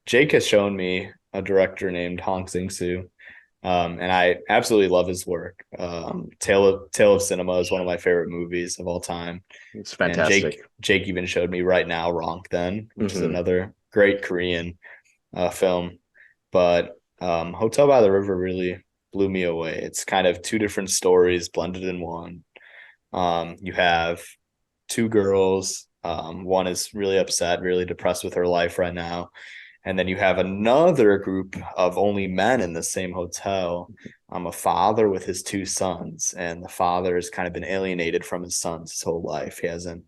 [SPEAKER 4] Jake has shown me a director named Hong Sang-soo, and I absolutely love his work. Tale of Cinema is one of my favorite movies of all time.
[SPEAKER 2] It's fantastic.
[SPEAKER 4] And Jake even showed me Right Now, Wrong Then, which is another great Korean film. But Hotel by the River really blew me away. It's kind of two different stories blended in one. You have two girls. One is really upset, really depressed with her life right now. And then you have another group of only men in the same hotel. A father with his two sons, and the father has kind of been alienated from his sons his whole life. He hasn't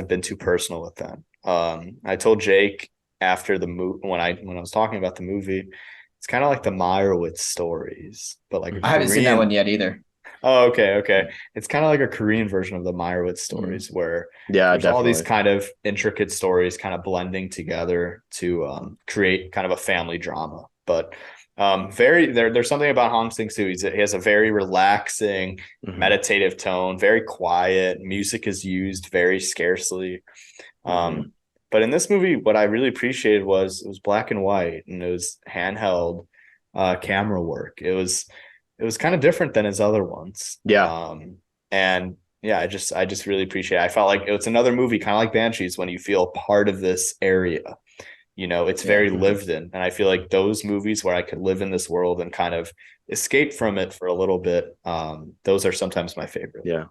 [SPEAKER 4] been too personal with them. I told Jake after the movie, when I was talking about the movie, it's kind of like the Meyerowitz stories, but like
[SPEAKER 3] I haven't seen that one yet either.
[SPEAKER 4] Oh, okay. It's kind of like a Korean version of the Meyerowitz stories, where there's all these kind of intricate stories kind of blending together to create kind of a family drama. But there's something about Hong Sang-soo. He has a very relaxing, meditative tone, very quiet. Music is used very scarcely. But in this movie, what I really appreciated was it was black and white, and it was handheld camera work. It was kind of different than his other ones.
[SPEAKER 2] Yeah.
[SPEAKER 4] And yeah, I just really appreciate it. I felt like it's another movie, kind of like Banshees, when you feel part of this area. It's very lived in. And I feel like those movies where I could live in this world and kind of escape from it for a little bit, those are sometimes my favorite.
[SPEAKER 2] Yeah.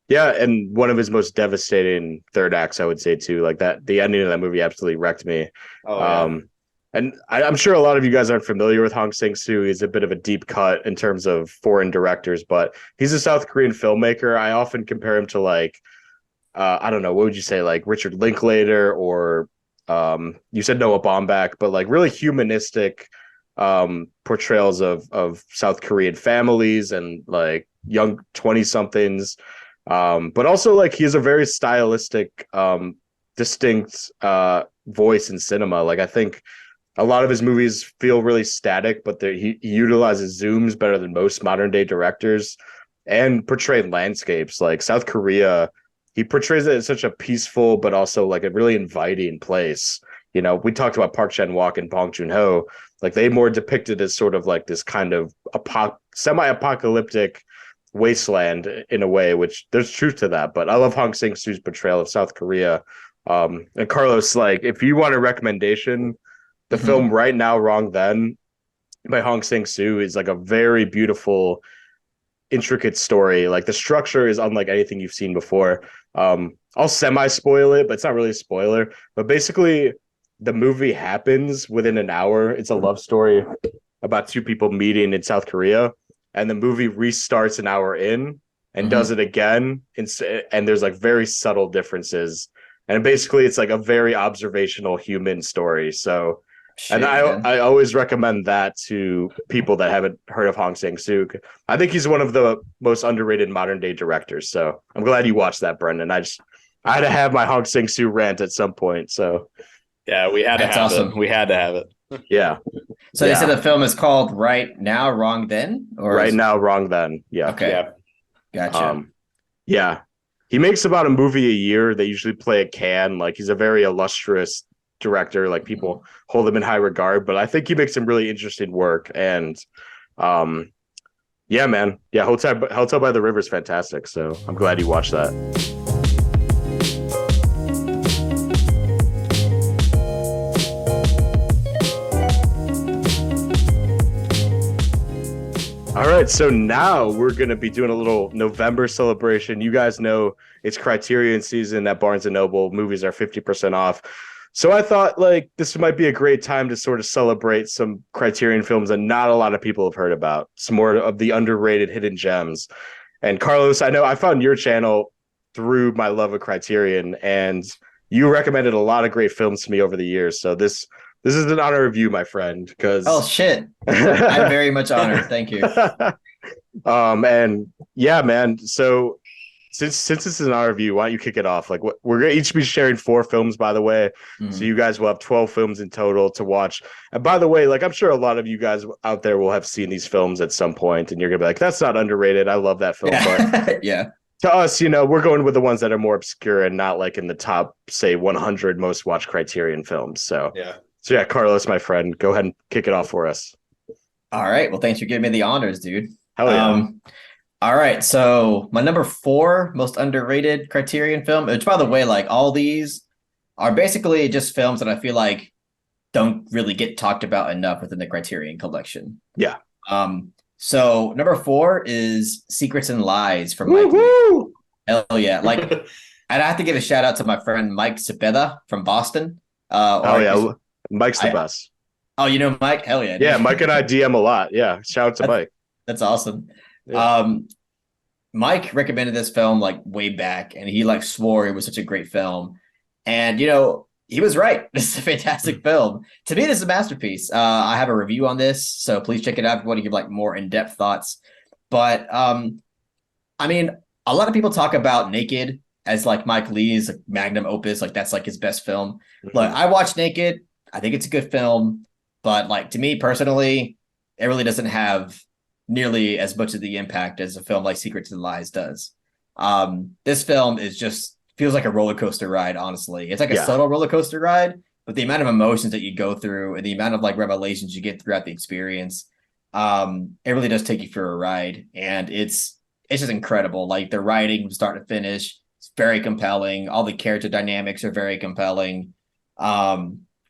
[SPEAKER 2] Yeah, and one of his most devastating third acts, I would say too. Like that, the ending of that movie absolutely wrecked me. And I'm sure a lot of you guys aren't familiar with Hong Sang-soo. He's a bit of a deep cut in terms of foreign directors, but he's a South Korean filmmaker. I often compare him to like, I don't know, what would you say, like Richard Linklater or you said Noah Baumbach, but like really humanistic portrayals of South Korean families and like young 20-somethings. But also like he has a very stylistic, distinct voice in cinema. Like I think a lot of his movies feel really static, but he utilizes zooms better than most modern day directors and portrayed landscapes. Like South Korea, he portrays it as such a peaceful, but also like a really inviting place. You know, we talked about Park Chan-wook and Bong Joon-ho. Like they more depicted as sort of like this kind of semi-apocalyptic wasteland in a way, which there's truth to that. But I love Hong Sang-soo's portrayal of South Korea. And Carlos, like if you want a recommendation, the film Right Now, Wrong Then by Hong Sang-soo is like a very beautiful, intricate story. Like the structure is unlike anything you've seen before. I'll semi-spoil it, but it's not really a spoiler. But basically, the movie happens within an hour. It's a love story about two people meeting in South Korea. And the movie restarts an hour in and does it again. And there's like very subtle differences. And basically, it's like a very observational human story. So, I always recommend that to people that haven't heard of Hong Sang-soo. I think he's one of the most underrated modern day directors. So I'm glad you watched that, Brendan. I had to have my Hong Sang-soo rant at some point. So
[SPEAKER 4] yeah, we had to have it. We had to have it.
[SPEAKER 2] Yeah.
[SPEAKER 3] So you said the film is called Right Now, Wrong Then? Or
[SPEAKER 2] Right Now, Wrong Then. Yeah.
[SPEAKER 3] Okay.
[SPEAKER 4] Yeah.
[SPEAKER 3] Gotcha.
[SPEAKER 2] Yeah. He makes about a movie a year. They usually play at Cannes. Like he's a very illustrious director. Like people hold him in high regard, but I think he makes some really interesting work. And yeah, man. Yeah, Hotel by the River is fantastic. So I'm glad you watched that. All right, so now we're going to be doing a little November celebration. You guys know it's Criterion season at Barnes & Noble. Movies are 50% off. So I thought like this might be a great time to sort of celebrate some Criterion films that not a lot of people have heard about, some more of the underrated hidden gems. And Carlos, I know I found your channel through my love of Criterion, and you recommended a lot of great films to me over the years. So this is an honor of you, my friend, because
[SPEAKER 3] oh shit. I'm very much honored. Thank you.
[SPEAKER 2] And yeah, man. So since this is an honor of you, why don't you kick it off? Like we're gonna each be sharing 4 films, by the way. So you guys will have 12 films in total to watch. And by the way, like I'm sure a lot of you guys out there will have seen these films at some point, and you're gonna be like, that's not underrated. I love that film. But
[SPEAKER 3] yeah.
[SPEAKER 2] To us, you know, we're going with the ones that are more obscure and not like in the top, say, 100 most watched Criterion films. So yeah, Carlos, my friend, go ahead and kick it off for us.
[SPEAKER 3] All right. Well, thanks for giving me the honors, dude.
[SPEAKER 2] Hell yeah.
[SPEAKER 3] All right. So my number 4 most underrated Criterion film, which by the way, like all these are basically just films that I feel like don't really get talked about enough within the Criterion Collection.
[SPEAKER 2] Yeah.
[SPEAKER 3] So number 4 is Secrets and Lies from Mike Lee. Hell yeah. Like, I'd have to give a shout out to my friend Mike Cepeda from Boston.
[SPEAKER 2] Mike's the best.
[SPEAKER 3] Oh, you know Mike? Hell yeah. Dude.
[SPEAKER 2] Yeah, Mike and I DM a lot. Yeah, shout out to Mike.
[SPEAKER 3] That's awesome.
[SPEAKER 2] Yeah.
[SPEAKER 3] Mike recommended this film like way back, and he like swore it was such a great film. And you know, he was right. This is a fantastic film. To me, this is a masterpiece. I have a review on this, so please check it out if you want to give like more in-depth thoughts. But I mean, a lot of people talk about Naked as like Mike Lee's like, magnum opus, like that's like his best film. Look, I watched Naked. I think it's a good film, but like to me personally, it really doesn't have nearly as much of the impact as a film like Secrets and Lies does. This film is just feels like a roller coaster ride, honestly. It's like a subtle roller coaster ride, but the amount of emotions that you go through and the amount of like revelations you get throughout the experience, it really does take you for a ride. And it's just incredible. Like the writing from start to finish, it's very compelling. All the character dynamics are very compelling.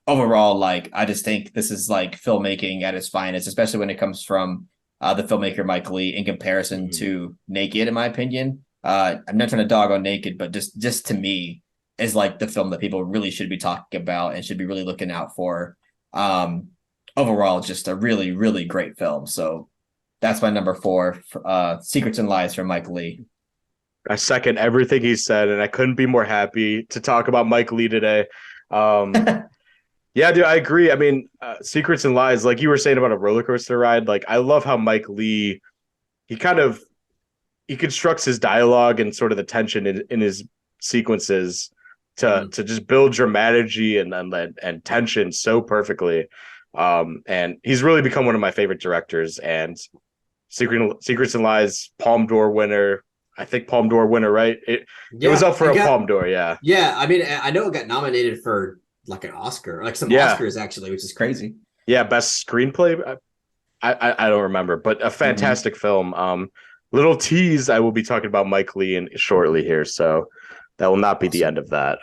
[SPEAKER 3] Overall, like I just think this is like filmmaking at its finest, especially when it comes from the filmmaker Mike Lee in comparison to Naked, in my opinion. I'm not trying to dog on Naked, but just to me is like the film that people really should be talking about and should be really looking out for. Overall, just a really, really great film. So that's my number 4, Secrets and Lies from Mike Lee.
[SPEAKER 2] I second everything he said, and I couldn't be more happy to talk about Mike Lee today. Yeah, dude, I agree. I mean, Secrets and Lies, like you were saying about a roller coaster ride, like I love how Mike Lee, he constructs his dialogue and sort of the tension in his sequences to just build dramaturgy and tension so perfectly. And he's really become one of my favorite directors. And Secrets and Lies, Palme d'Or winner. I think Palme d'Or winner, right? It was up for a Palme d'Or, yeah.
[SPEAKER 5] Yeah, I mean, I know it got nominated for like an Oscar, like some Oscars actually, which is crazy.
[SPEAKER 2] Yeah, best screenplay. I don't remember, but a fantastic film. Little tease, I will be talking about Mike Lee shortly here, so that will not be the end of that.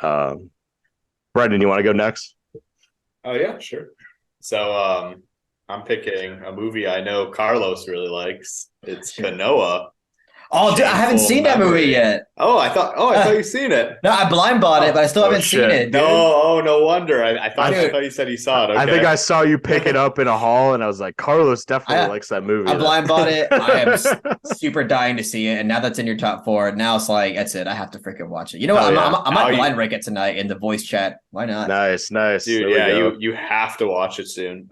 [SPEAKER 2] Brendan, you want to go next?
[SPEAKER 4] Oh yeah, sure. So I'm picking a movie I know Carlos really likes. It's Kanoa.
[SPEAKER 3] Oh, dude, I haven't seen that movie yet.
[SPEAKER 4] Oh, I thought you've seen it.
[SPEAKER 3] No, I blind bought it, but I still haven't seen it. Dude.
[SPEAKER 4] No wonder. I thought you said you saw it. Okay.
[SPEAKER 2] I think I saw you pick it up in a hall, and I was like, Carlos definitely likes that movie.
[SPEAKER 3] I blind bought it. I am super dying to see it, and now that's in your top 4. Now it's like, that's it. I have to freaking watch it. You know what? I might blind rank it tonight in the voice chat. Why not?
[SPEAKER 2] Nice.
[SPEAKER 4] Dude, yeah, you have to watch it soon.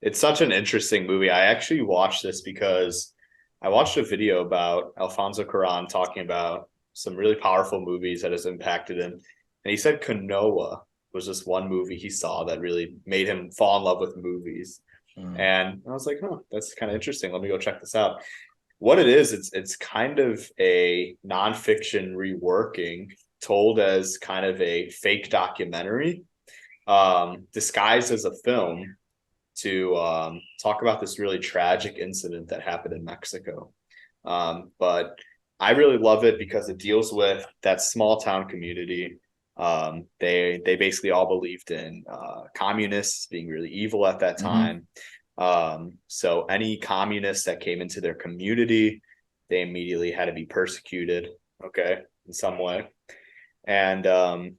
[SPEAKER 4] It's such an interesting movie. I actually watched this because I watched a video about Alfonso Cuarón talking about some really powerful movies that has impacted him. And he said Kanoa was just one movie he saw that really made him fall in love with movies. And I was like, that's kind of interesting. Let me go check this out. What it is, it's kind of a nonfiction reworking told as kind of a fake documentary, disguised as a film, to talk about this really tragic incident that happened in Mexico. But I really love it because it deals with that small town community. They basically all believed in communists being really evil at that time. So any communists that came into their community, they immediately had to be persecuted, in some way. And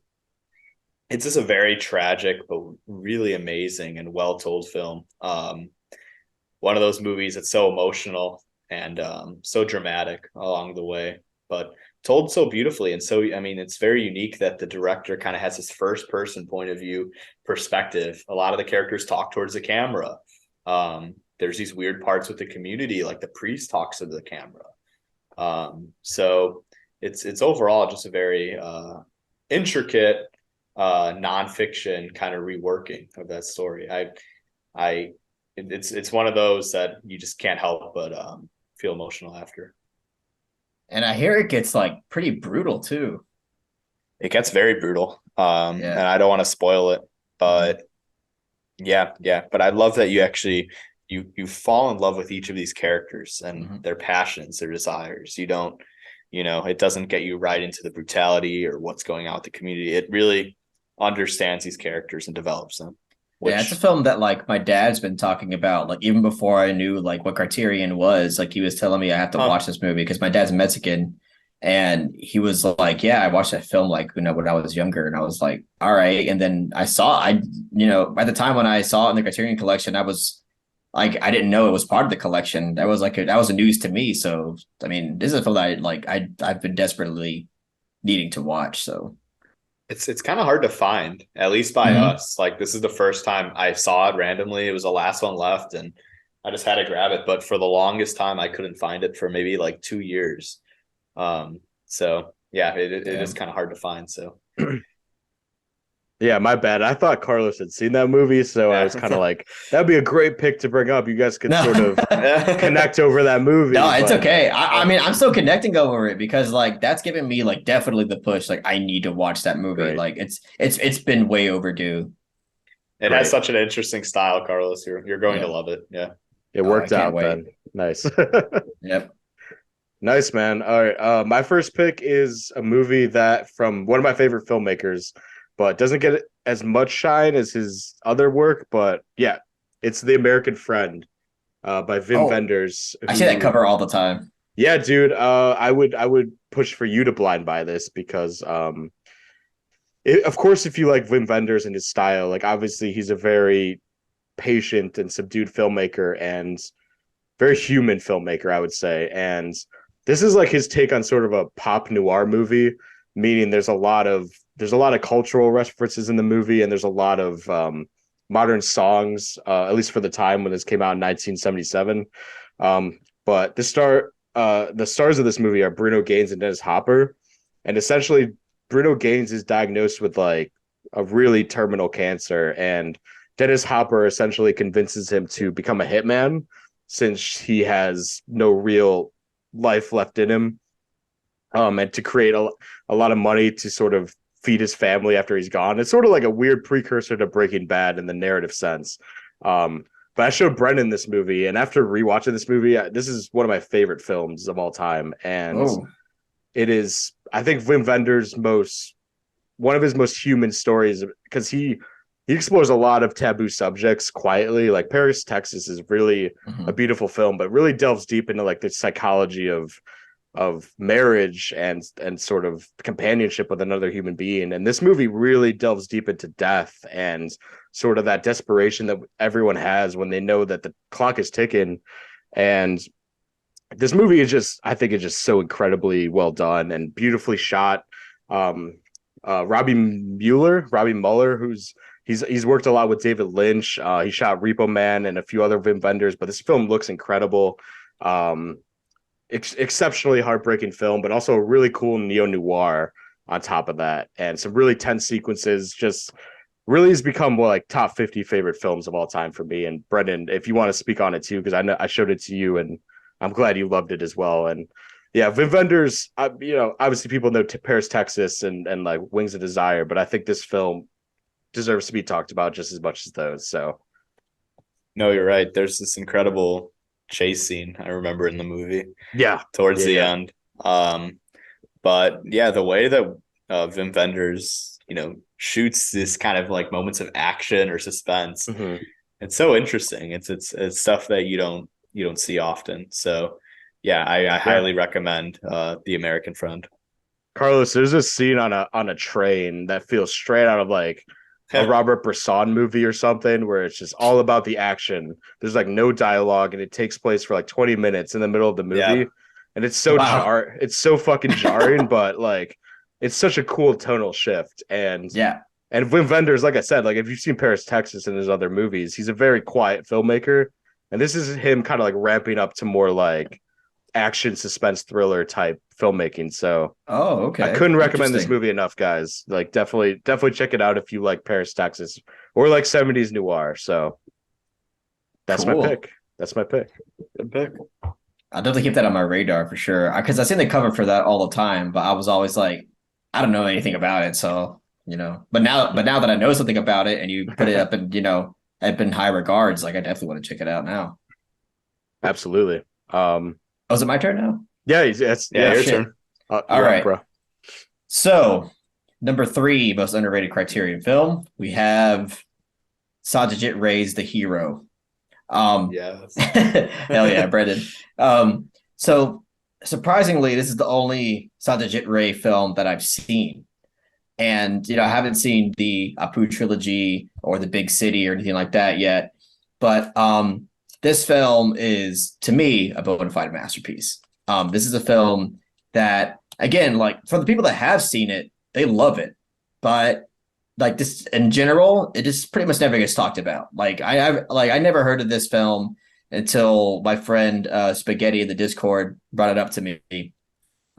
[SPEAKER 4] it's just a very tragic but really amazing and well-told film. One of those movies that's so emotional and so dramatic along the way, but told so beautifully. And so, I mean, it's very unique that the director kind of has this first-person point of view perspective. A lot of the characters talk towards the camera. There's these weird parts with the community, like the priest talks to the camera. So it's overall just a very intricate nonfiction kind of reworking of that story. It's one of those that you just can't help but feel emotional after.
[SPEAKER 3] And I hear it gets like pretty brutal too.
[SPEAKER 4] It gets very brutal. And I don't want to spoil it, but yeah. But I love that you actually you fall in love with each of these characters and their passions, their desires. You don't, it doesn't get you right into the brutality or what's going on with the community. It really understands these characters and develops them.
[SPEAKER 3] Yeah, it's a film that like my dad's been talking about, like even before I knew like what Criterion was. Like he was telling me I have to watch this movie because my dad's Mexican, and he was like, "Yeah, I watched that film like when I was younger," and I was like, "All right." And then I saw, at the time when I saw it in the Criterion Collection, I was like, I didn't know it was part of the collection. That was a news to me. So I mean, this is a film that I've been desperately needing to watch. So.
[SPEAKER 4] It's kind of hard to find, at least by us. Like this is the first time I saw it randomly. It was the last one left and I just had to grab it. But for the longest time, I couldn't find it for maybe like 2 years. So yeah, it is kind of hard to find. So
[SPEAKER 2] yeah, my bad. I thought Carlos had seen that movie, so I was kind of like, that'd be a great pick to bring up. You guys could sort of connect over that movie.
[SPEAKER 3] No, it's okay. I mean, I'm still connecting over it because like that's given me like definitely the push. Like I need to watch that movie. Right. Like it's been way overdue.
[SPEAKER 4] It has such an interesting style, Carlos. You're going to love it. Yeah,
[SPEAKER 2] it worked out. Then nice.
[SPEAKER 3] Yep.
[SPEAKER 2] Nice, man. All right. My first pick is a movie that from one of my favorite filmmakers, but doesn't get as much shine as his other work. But yeah, it's The American Friend by Wim Wenders.
[SPEAKER 3] I see that cover all the time.
[SPEAKER 2] Yeah, dude. I would push for you to blind buy this because of course, if you like Wim Wenders and his style, like obviously he's a very patient and subdued filmmaker and very human filmmaker, I would say. And this is like his take on sort of a pop noir movie, meaning there's a lot of cultural references in the movie, and there's a lot of modern songs, at least for the time when this came out in 1977. But the stars of this movie are Bruno Gaines and Dennis Hopper, and essentially Bruno Gaines is diagnosed with like a really terminal cancer, and Dennis Hopper essentially convinces him to become a hitman since he has no real life left in him, and to create a lot of money to sort of feed his family after he's gone. It's sort of like a weird precursor to Breaking Bad in the narrative sense. But I showed Brendan this movie, and after rewatching this movie, this is one of my favorite films of all time, and it is, I think, Wim Wenders' one of his most human stories, because he explores a lot of taboo subjects quietly. Like Paris, Texas is really a beautiful film, but really delves deep into like the psychology of marriage and sort of companionship with another human being. And this movie really delves deep into death and sort of that desperation that everyone has when they know that the clock is ticking. And this movie is just, I think it's just so incredibly well done and beautifully shot. Robbie Mueller, he's worked a lot with David Lynch. He shot Repo Man and a few other Wim Wenders, but this film looks incredible. Exceptionally heartbreaking film, but also a really cool neo-noir on top of that, and some really tense sequences. Just really has become like top 50 favorite films of all time for me. And Brendan, if you want to speak on it too, because I know I showed it to you and I'm glad you loved it as well. And yeah, Wim Wenders, obviously people know Paris, Texas and like Wings of Desire, but I think this film deserves to be talked about just as much as those. So
[SPEAKER 4] no, you're right. There's this incredible chase scene I remember in the movie.
[SPEAKER 2] Yeah.
[SPEAKER 4] Towards the end. But yeah, the way that Wim Wenders, shoots this kind of like moments of action or suspense, it's so interesting. It's stuff that you don't see often. So yeah, I highly recommend The American Friend.
[SPEAKER 2] Carlos, there's a scene on a train that feels straight out of like a Robert Bresson movie or something, where it's just all about the action. There's like no dialogue, and it takes place for like 20 minutes in the middle of the movie. Yeah. And it's so it's so fucking jarring, but like it's such a cool tonal shift. And and Wim Wenders, like I said, like if you've seen Paris, Texas and his other movies, he's a very quiet filmmaker. And this is him kind of like ramping up to more like action suspense thriller type filmmaking. So I couldn't recommend this movie enough, guys. Like definitely check it out if you like Paris, Texas, or like 70s noir. So that's my pick. Good pick.
[SPEAKER 3] I'll definitely keep that on my radar for sure, because I've seen the cover for that all the time, but I was always like, I don't know anything about it. So but now that I know something about it and you put it up in up in high regards, like I definitely want to check it out now.
[SPEAKER 2] Absolutely.
[SPEAKER 3] Is it my turn now?
[SPEAKER 2] Yeah, your turn.
[SPEAKER 3] All right, bro. So, number 3 most underrated Criterion film, we have Satyajit Ray's The Hero.
[SPEAKER 4] Yes.
[SPEAKER 3] Hell yeah, Brendan. So surprisingly, this is the only Satyajit Ray film that I've seen. And, I haven't seen the Apu trilogy or the Big City or anything like that yet. But this film is, to me, a bona fide masterpiece. This is a film that, again, like for the people that have seen it, they love it. But like this in general, it just pretty much never gets talked about. Like I never heard of this film until my friend Spaghetti in the Discord brought it up to me.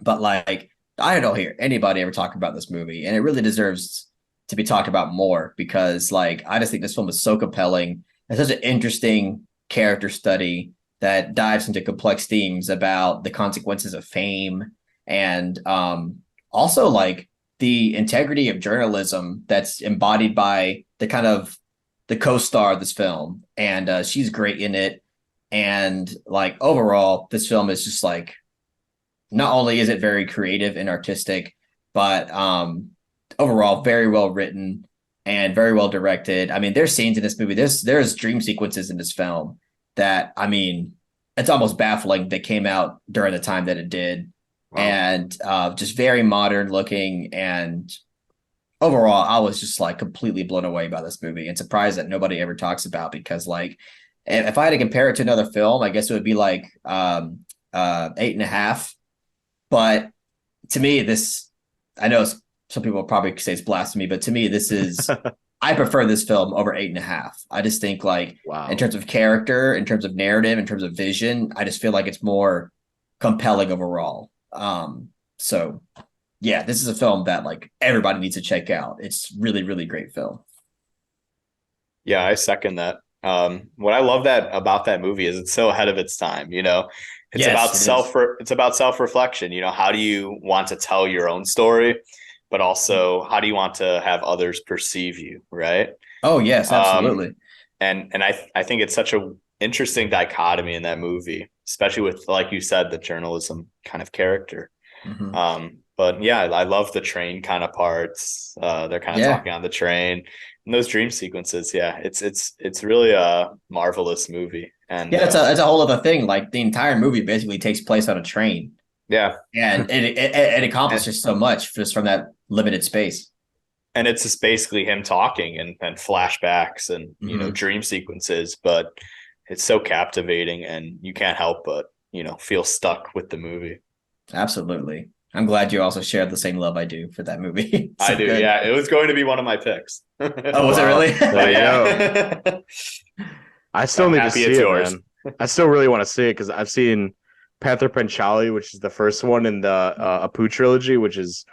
[SPEAKER 3] But like I don't hear anybody ever talk about this movie, and it really deserves to be talked about more because like I just think this film is so compelling and such an interesting character study that dives into complex themes about the consequences of fame and also like the integrity of journalism that's embodied by the kind of the co-star of this film. And she's great in it. And like overall, this film is just like, not only is it very creative and artistic, but overall very well written and very well directed. I mean, there's scenes in this movie. There's dream sequences in this film that, I mean, it's almost baffling that came out during the time that it did. Wow. And just very modern looking and overall, I was just like completely blown away by this movie and surprised that nobody ever talks about, because like if I had to compare it to another film, I guess it would be like 8.5. But to me, this, I know some people probably say it's blasphemy, but to me, this is I prefer this film over 8.5. I just think like in terms of character, in terms of narrative, in terms of vision, I just feel like it's more compelling overall. So yeah, this is a film that like everybody needs to check out. It's really, really great film.
[SPEAKER 4] Yeah, I second that. What I love that about that movie is it's so ahead of its time. It's about it's about self-reflection. How do you want to tell your own story, but also how do you want to have others perceive you, right?
[SPEAKER 3] Oh yes, absolutely.
[SPEAKER 4] And I think it's such a interesting dichotomy in that movie, especially with, like you said, the journalism kind of character. But yeah, I love the train kind of parts. They're kind of talking on the train, and those dream sequences. Yeah, it's really a marvelous movie. And
[SPEAKER 3] yeah, it's a whole other thing. Like the entire movie basically takes place on a train.
[SPEAKER 4] Yeah,
[SPEAKER 3] and it accomplishes so much just from that limited space.
[SPEAKER 4] And it's just basically him talking and flashbacks and dream sequences, but it's so captivating, and you can't help but feel stuck with the movie.
[SPEAKER 3] Absolutely. I'm glad you also shared the same love I do for that movie.
[SPEAKER 4] I do. Good. Yeah, it was going to be one of my picks.
[SPEAKER 3] Oh, was it really?
[SPEAKER 2] Yeah. I still need to see it, man. I still really want to see it because I've seen Panther Panchali, which is the first one in the Apu trilogy, which is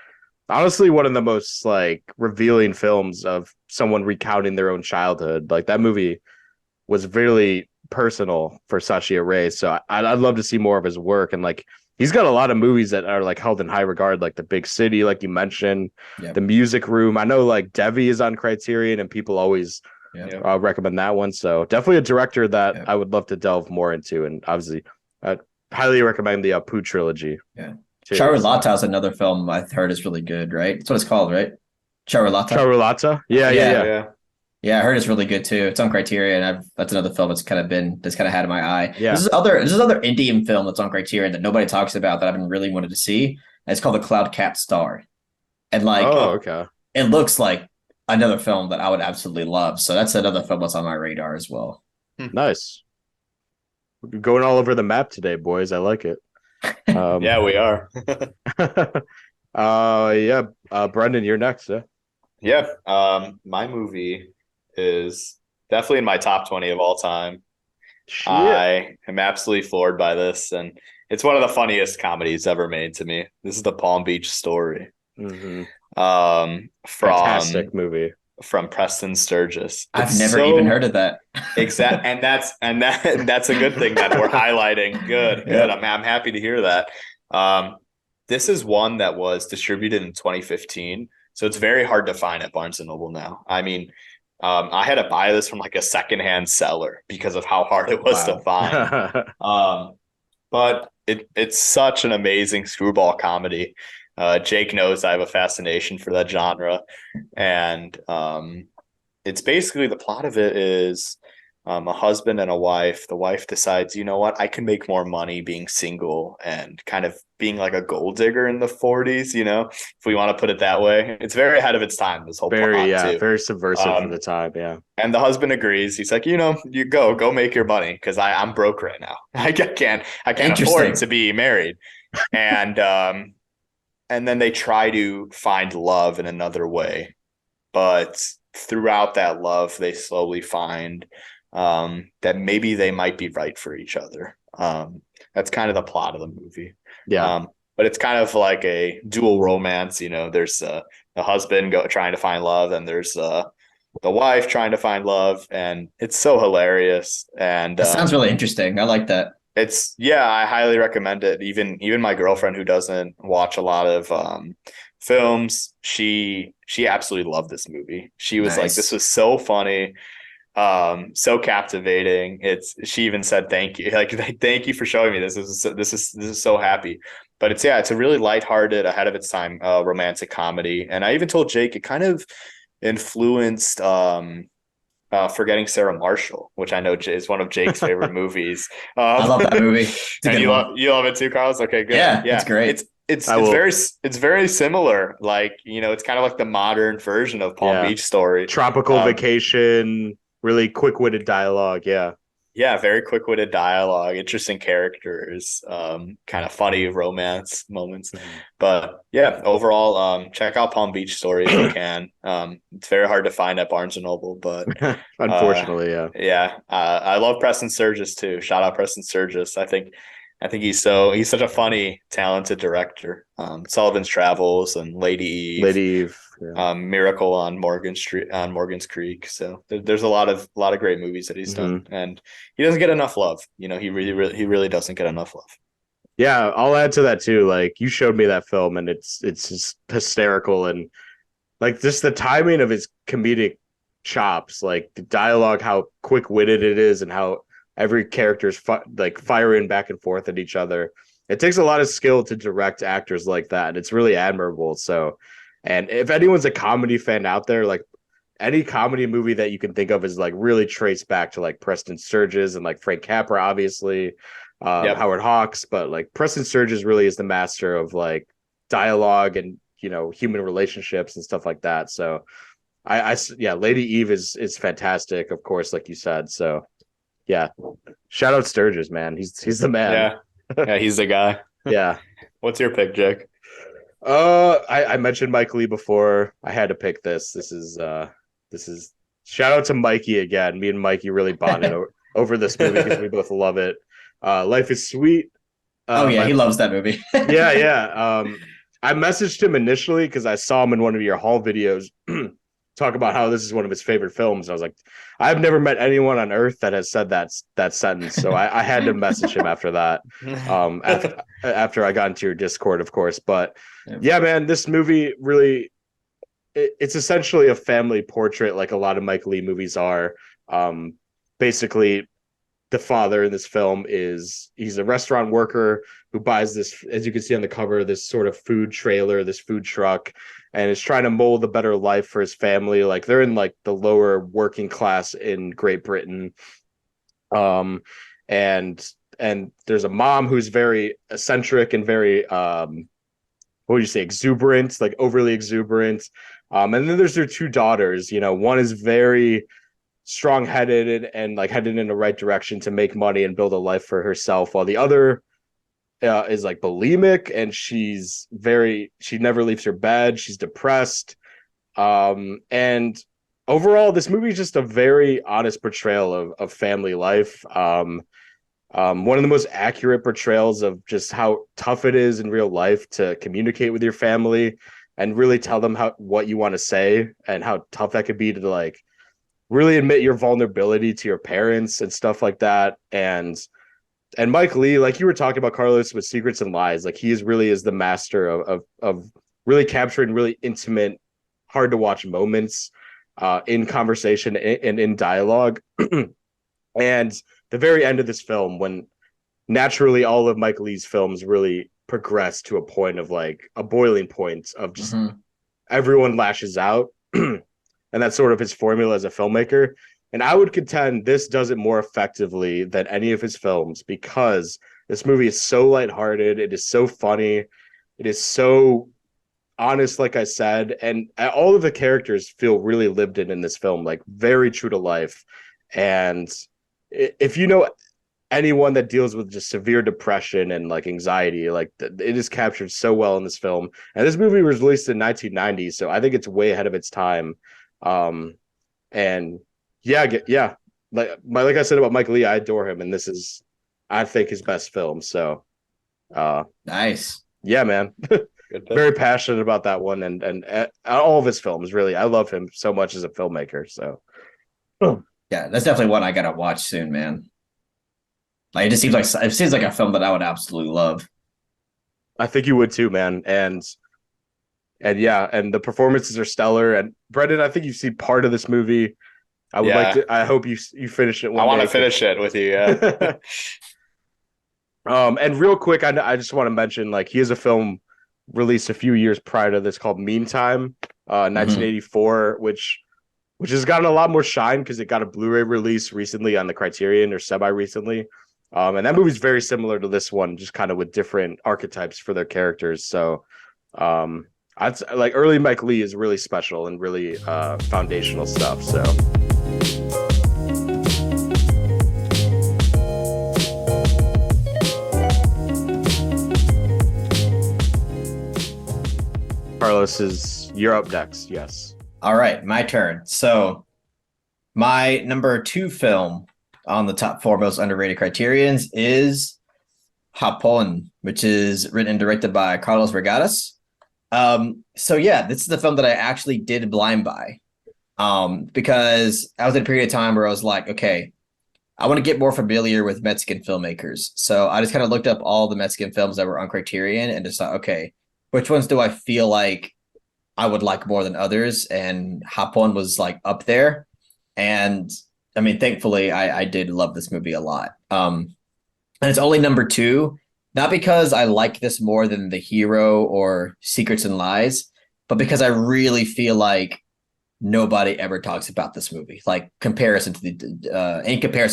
[SPEAKER 2] honestly one of the most like revealing films of someone recounting their own childhood. Like that movie was really personal for Sachi Ray, so I'd love to see more of his work. And like he's got a lot of movies that are like held in high regard, like The Big City, like you mentioned, The Music Room. I know like Devi is on Criterion, and people always recommend that one. So definitely a director that I would love to delve more into, and obviously I highly recommend the Apu trilogy.
[SPEAKER 3] Yeah. Charulata is another film I've heard is really good, right? That's what it's called, right?
[SPEAKER 2] Charulata? Yeah.
[SPEAKER 3] Yeah, I heard it's really good too. It's on Criterion. That's another film that's kind of had in my eye.
[SPEAKER 2] Yeah.
[SPEAKER 3] This is other Indian film that's on Criterion that nobody talks about that I've been really wanted to see. And it's called The Cloud Cat Star. And like it looks like another film that I would absolutely love. So that's another film that's on my radar as well.
[SPEAKER 2] Nice. We're going all over the map today, boys. I like it.
[SPEAKER 4] Yeah, we are.
[SPEAKER 2] Brendan, you're next.
[SPEAKER 4] Yeah. My movie is definitely in my top 20 of all time. Shit. I am absolutely floored by this, and it's one of the funniest comedies ever made to me. This is The Palm Beach Story.
[SPEAKER 2] Fantastic movie
[SPEAKER 4] from Preston Sturges.
[SPEAKER 3] I've never even heard of that.
[SPEAKER 4] Exactly, and that's a good thing that we're highlighting. Good. I'm happy to hear that. This is one that was distributed in 2015, so it's very hard to find at Barnes and Noble now. I mean, I had to buy this from like a secondhand seller because of how hard it was to find. But it's such an amazing screwball comedy. Jake knows I have a fascination for that genre, and it's basically, the plot of it is a husband and a wife. The wife decides, you know what, I can make more money being single and kind of being like a gold digger in the 40s, if we want to put it that way. It's very ahead of its time, this whole plot too.
[SPEAKER 2] Very subversive for the time, yeah.
[SPEAKER 4] And the husband agrees. He's like, you go make your money, because I'm broke right now. I can't afford to be married. And then they try to find love in another way. But throughout that love, they slowly find that maybe they might be right for each other. That's kind of the plot of the movie.
[SPEAKER 2] Yeah.
[SPEAKER 4] But it's kind of like a dual romance. There's the husband trying to find love, and there's the wife trying to find love. And it's so hilarious. And
[SPEAKER 3] that sounds really interesting. I like that.
[SPEAKER 4] I highly recommend it. Even my girlfriend, who doesn't watch a lot of films, she absolutely loved this movie. She was like, this was so funny, so captivating. She even said thank you, like thank you for showing me this. This is so happy. But it's a really lighthearted, ahead of its time romantic comedy. And I even told Jake it kind of influenced Forgetting Sarah Marshall, which I know is one of Jake's favorite movies.
[SPEAKER 3] I love that movie.
[SPEAKER 4] And you love it too, Carlos? Okay, good.
[SPEAKER 3] Yeah, it's great.
[SPEAKER 4] it's
[SPEAKER 2] I will-
[SPEAKER 4] it's very similar. Like, you know, it's kind of like the modern version of Palm
[SPEAKER 2] Yeah.
[SPEAKER 4] Beach Story.
[SPEAKER 2] Tropical Vacation, really quick-witted dialogue. Yeah.
[SPEAKER 4] Yeah, very quick-witted dialogue, interesting characters, kind of funny romance moments. But yeah, overall, check out Palm Beach Story if you can. It's very hard to find at Barnes and Noble, but
[SPEAKER 2] Unfortunately, yeah.
[SPEAKER 4] yeah, I love Preston Sturges too. Shout out Preston Sturges. I think he's such a funny, talented director. Sullivan's Travels and Lady Eve.
[SPEAKER 2] Lady Eve. Yeah.
[SPEAKER 4] Miracle on Morgan's Creek. So there's a lot of great movies that he's done, and he doesn't get enough love. You know, he really doesn't get enough love.
[SPEAKER 2] Yeah, I'll add to that too. Like, you showed me that film, and it's just hysterical, and like just the timing of his comedic chops, like the dialogue, how quick-witted it is, and how every character is like firing back and forth at each other. It takes a lot of skill to direct actors like that, and it's really admirable. So, and if anyone's a comedy fan out there, like any comedy movie that you can think of is like really traced back to like Preston Sturges and like Frank Capra, obviously, Howard Hawks, but like Preston Sturges really is the master of like dialogue and, you know, human relationships and stuff like that. So yeah, Lady Eve is fantastic, of course, like you said. So yeah, shout out Sturges, man. He's the man.
[SPEAKER 4] Yeah, he's the guy.
[SPEAKER 2] Yeah.
[SPEAKER 4] What's your pick, Jake?
[SPEAKER 2] I mentioned Mike Lee before. I had to pick this. This is shout out to Mikey again. Me and Mikey really bonded over this movie because we both love it. Life is Sweet.
[SPEAKER 3] He loves that movie.
[SPEAKER 2] Yeah. I messaged him initially because I saw him in one of your haul videos talk about how this is one of his favorite films. I was like, I've never met anyone on earth that has said that sentence. So I had to message him after that. After I got into your Discord, of course. But yeah, man, this movie really, it's essentially a family portrait, like a lot of Mike Lee movies are. Basically, the father in this film he's a restaurant worker who buys this, as you can see on the cover, this sort of food trailer, this food truck, and is trying to mold a better life for his family. Like, they're in like the lower working class in Great Britain. And there's a mom who's very eccentric and very, what would you say, exuberant, like overly exuberant. And then there's their two daughters. You know, one is very strong-headed and like headed in the right direction to make money and build a life for herself, while the other is like bulimic, and she never leaves her bed. She's depressed. And overall, this movie is just a very honest portrayal of family life. One of the most accurate portrayals of just how tough it is in real life to communicate with your family and really tell them what you want to say, and how tough that could be to like really admit your vulnerability to your parents and stuff like that. And Mike Lee, like you were talking about, Carlos, with Secrets and Lies, like he really is the master of really capturing really intimate, hard to watch moments in conversation and in dialogue. And the very end of this film, when naturally all of Mike Lee's films really progress to a point of like a boiling point of just everyone lashes out. And that's sort of his formula as a filmmaker. And I would contend this does it more effectively than any of his films, because this movie is so lighthearted. It is so funny. It is so honest, like I said. And all of the characters feel really lived in this film, like very true to life. And if you know anyone that deals with just severe depression and like anxiety, like it is captured so well in this film. And this movie was released in 1990, so I think it's way ahead of its time. And yeah, like I said about Mike Lee, I adore him, and this is, I think, his best film. So
[SPEAKER 3] nice.
[SPEAKER 2] Yeah, man. Very passionate about that one, and all of his films, really. I love him so much as a filmmaker. So
[SPEAKER 3] yeah, that's definitely one I gotta watch soon, man. Like, it seems like a film that I would absolutely love.
[SPEAKER 2] I think you would too, man. And yeah, and the performances are stellar. And Brendan, I think you've seen part of this movie. I would like to. I hope you finish it.
[SPEAKER 4] I want to finish it with you. Yeah.
[SPEAKER 2] And real quick, I just want to mention, like, he has a film released a few years prior to this called Meantime, 1984, which has gotten a lot more shine because it got a Blu-ray release recently on the Criterion, or semi-recently. And that movie's very similar to this one, just kind of with different archetypes for their characters. So I'd like early Mike Lee is really special and really foundational stuff. So Carlos, you're up next. Yes.
[SPEAKER 3] All right, my turn. So my number 2 film on the top 4 most underrated Criterions is Japón, which is written and directed by Carlos Regatas. So yeah, this is the film that I actually did blind buy. Because I was in a period of time where I was like, okay, I want to get more familiar with Mexican filmmakers. So I just kind of looked up all the Mexican films that were on Criterion and just thought, okay, which ones do I feel like I would like more than others? And Japón was like up there. And I mean, thankfully, I did love this movie a lot. And it's only number 2, not because I like this more than The Hero or Secrets and Lies, but because I really feel like nobody ever talks about this movie, like in comparison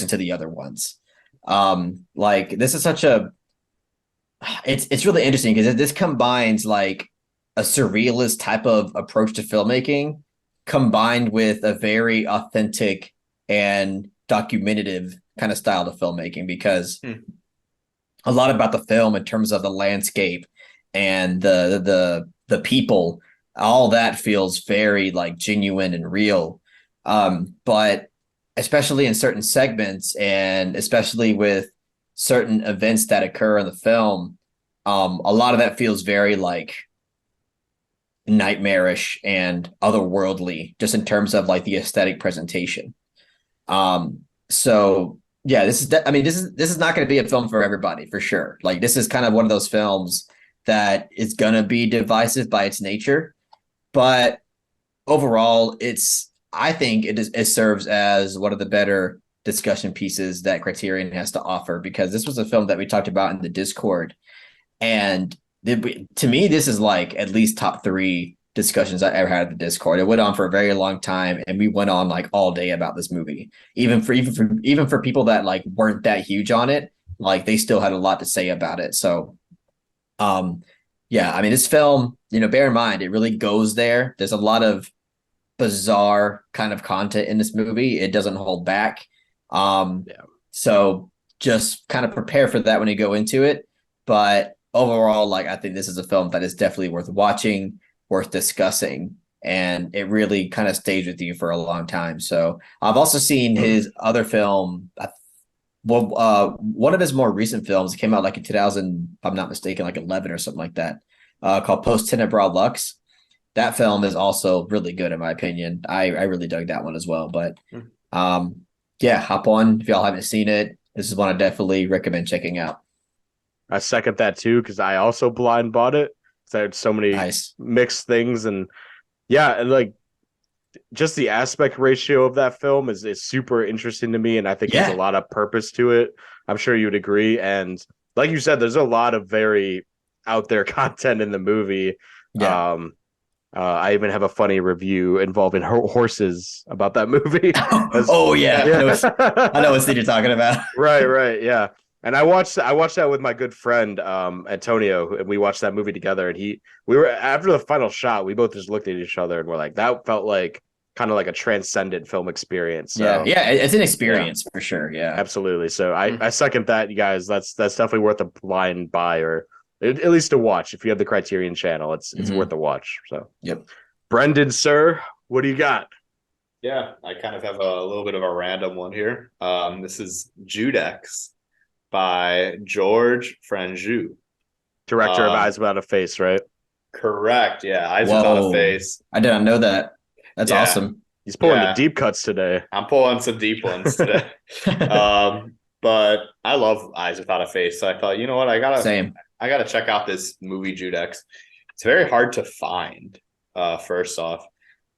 [SPEAKER 3] to the other ones. Like this is such a, it's really interesting because this combines like a surrealist type of approach to filmmaking combined with a very authentic and documentative kind of style of filmmaking, because a lot about the film in terms of the landscape and the people, all that feels very like genuine and real. But especially in certain segments and especially with certain events that occur in the film, a lot of that feels very like nightmarish and otherworldly, just in terms of like the aesthetic presentation. So yeah, this is not going to be a film for everybody for sure. Like this is kind of one of those films that is going to be divisive by its nature, but overall, I think it serves as one of the better discussion pieces that Criterion has to offer, because this was a film that we talked about in the Discord, and to me, this is like at least top 3 discussions I ever had at the Discord. It went on for a very long time, and we went on like all day about this movie. Even for people that like weren't that huge on it, like they still had a lot to say about it. So, yeah, I mean, this film, bear in mind, it really goes there. There's a lot of bizarre kind of content in this movie. It doesn't hold back. So just kind of prepare for that when you go into it. But overall, like I think this is a film that is definitely worth watching, worth discussing, and it really kind of stays with you for a long time. So I've also seen his other film, one of his more recent films came out like in 2000, if I'm not mistaken, like 11 or something like that, called Post Tenebra Lux. That film is also really good in my opinion. I really dug that one as well. But yeah, hop on if y'all haven't seen it. This is one I definitely recommend checking out.
[SPEAKER 2] I second that too, because I also blind bought it. So I had so many mixed things, and yeah, and like just the aspect ratio of that film is super interesting to me, and I think there's a lot of purpose to it. I'm sure you would agree. And like you said, there's a lot of very out there content in the movie. Yeah. I even have a funny review involving horses about that movie.
[SPEAKER 3] Oh yeah. I know what scene you're talking about.
[SPEAKER 2] Right, yeah. And I watched that with my good friend Antonio, and we watched that movie together. And we were after the final shot, we both just looked at each other and we're like, that felt like kind of like a transcendent film experience. So,
[SPEAKER 3] yeah, it's an experience for sure. Yeah,
[SPEAKER 2] absolutely. So I second that, you guys. That's definitely worth a blind buy, or at least a watch if you have the Criterion channel. It's worth a watch. So
[SPEAKER 3] yep.
[SPEAKER 2] Brendan, sir, what do you got?
[SPEAKER 4] Yeah, I kind of have a little bit of a random one here. This is Judex by George Franju,
[SPEAKER 2] director of Eyes Without a Face, right?
[SPEAKER 4] Correct. Yeah, Eyes Without a Face.
[SPEAKER 3] I did not know that. That's awesome.
[SPEAKER 2] He's pulling the deep cuts today.
[SPEAKER 4] I'm pulling some deep ones today. But I love Eyes Without a Face, so I thought, you know what, I gotta check out this movie Judex. It's very hard to find. First off,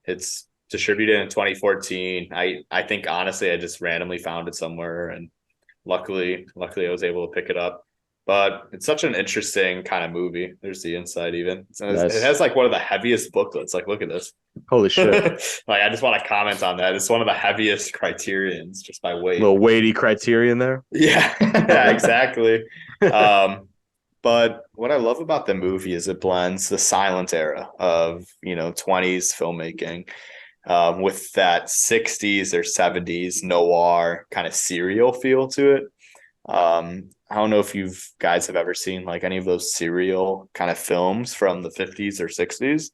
[SPEAKER 4] it's distributed in 2014. I think honestly I just randomly found it somewhere, and luckily I was able to pick it up. But it's such an interesting kind of movie. There's the inside even.
[SPEAKER 2] Nice.
[SPEAKER 4] It has like one of the heaviest booklets. Like, look at this.
[SPEAKER 2] Holy shit.
[SPEAKER 4] Like, I just want to comment on that. It's one of the heaviest Criterions just by weight.
[SPEAKER 2] Little weighty Criterion there.
[SPEAKER 4] Yeah, yeah, exactly. But what I love about the movie is it blends the silent era of 20s filmmaking with that 60s or 70s noir kind of serial feel to it. I don't know if you guys have ever seen like any of those serial kind of films from the 50s or 60s.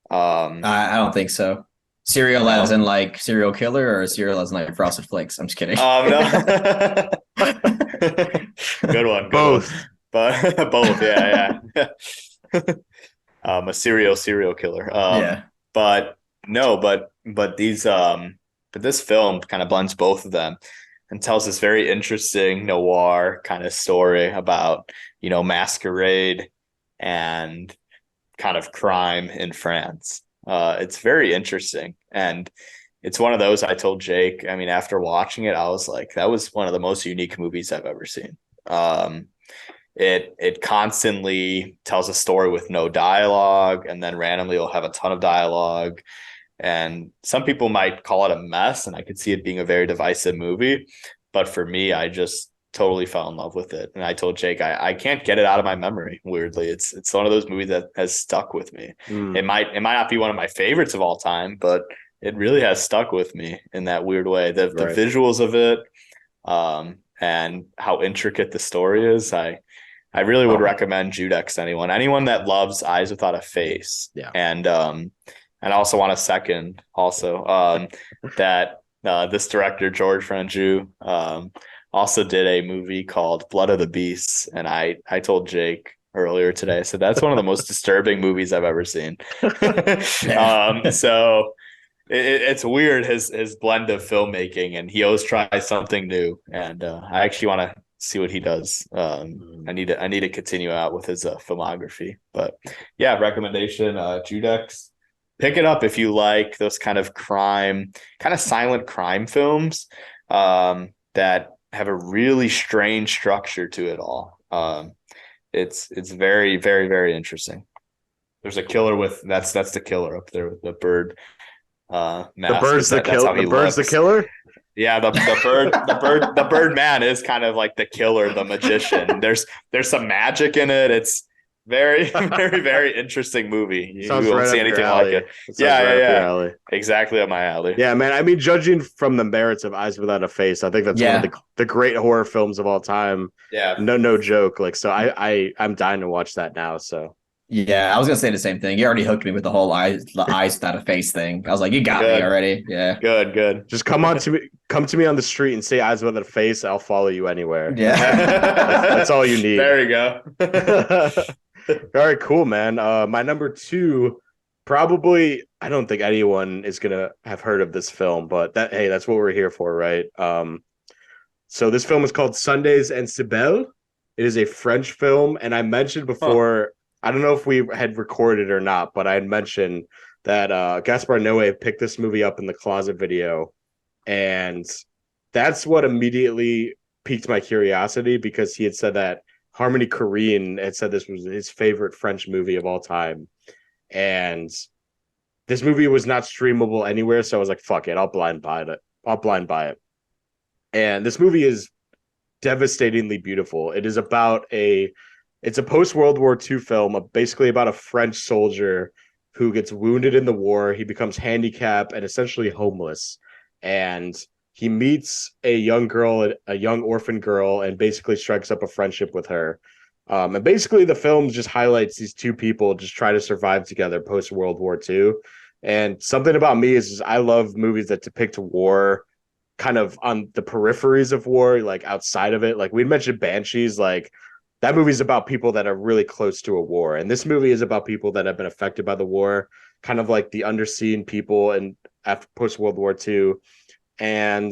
[SPEAKER 3] I don't think so. Serial as in like serial killer, or serial as in like Frosted Flakes? I'm just kidding.
[SPEAKER 4] No. Good one.
[SPEAKER 2] Both.
[SPEAKER 4] But both, yeah. A serial killer.
[SPEAKER 3] Yeah.
[SPEAKER 4] But no, but these but this film kind of blends both of them and tells this very interesting noir kind of story about, masquerade and kind of crime in France. It's very interesting. And it's one of those, I told Jake, I mean, after watching it, I was like, that was one of the most unique movies I've ever seen. It constantly tells a story with no dialogue, and then randomly it'll have a ton of dialogue. And some people might call it a mess, and I could see it being a very divisive movie. But for me, I just totally fell in love with it. And I told Jake, I can't get it out of my memory. Weirdly, it's one of those movies that has stuck with me. It might not be one of my favorites of all time, but it really has stuck with me in that weird way. The visuals of it, and how intricate the story is. I really would recommend Judex to anyone that loves Eyes Without a Face.
[SPEAKER 2] Yeah.
[SPEAKER 4] And I also want to second that this director, George Franju, also did a movie called Blood of the Beasts. And I told Jake earlier today, I said, that's one of the most disturbing movies I've ever seen. So it's weird, his blend of filmmaking, and he always tries something new. And I actually want to see what he does. I need to continue out with his filmography. But yeah, recommendation, Judex. Pick it up if you like those kind of crime, kind of silent crime films that have a really strange structure to it all. It's very, very, very interesting. There's a killer with that's the killer up there with the bird. Mask.
[SPEAKER 2] The bird's the killer. The bird's the killer.
[SPEAKER 4] Yeah, the bird man is kind of like the killer, the magician. There's some magic in it. It's very, very, very interesting movie. You won't see anything like it. Yeah. Exactly up my alley.
[SPEAKER 2] Yeah, man. I mean, judging from the merits of Eyes Without a Face, I think that's one of the great horror films of all time.
[SPEAKER 4] Yeah.
[SPEAKER 2] No joke. Like, so I'm dying to watch that now. So
[SPEAKER 3] yeah, I was gonna say the same thing. You already hooked me with the whole eyes without a face thing. I was like, you got me already. Yeah.
[SPEAKER 4] Good.
[SPEAKER 2] Just come to me on the street and say Eyes Without a Face. I'll follow you anywhere.
[SPEAKER 3] Yeah.
[SPEAKER 2] that's all you need.
[SPEAKER 4] There you go.
[SPEAKER 2] All right, cool, man. My number 2, probably, I don't think anyone is gonna have heard of this film, but that's what we're here for, right? So this film is called Sundays and Cybele. It is a French film, and I mentioned before, I don't know if we had recorded or not, but I had mentioned that Gaspar Noé picked this movie up in the closet video, and that's what immediately piqued my curiosity, because he had said that Harmony Korine had said this was his favorite French movie of all time. And this movie was not streamable anywhere, so I was like, fuck it, I'll blind buy it. And this movie is devastatingly beautiful. It is it's a post-World War II film, basically about a French soldier who gets wounded in the war. He becomes handicapped and essentially homeless. And he meets a young orphan girl, and basically strikes up a friendship with her. And basically the film just highlights these two people just try to survive together post World War II. And something about me is I love movies that depict war kind of on the peripheries of war, like outside of it. Like we mentioned Banshees, like that movie's about people that are really close to a war. And this movie is about people that have been affected by the war, kind of like the underseen people and after post World War II. And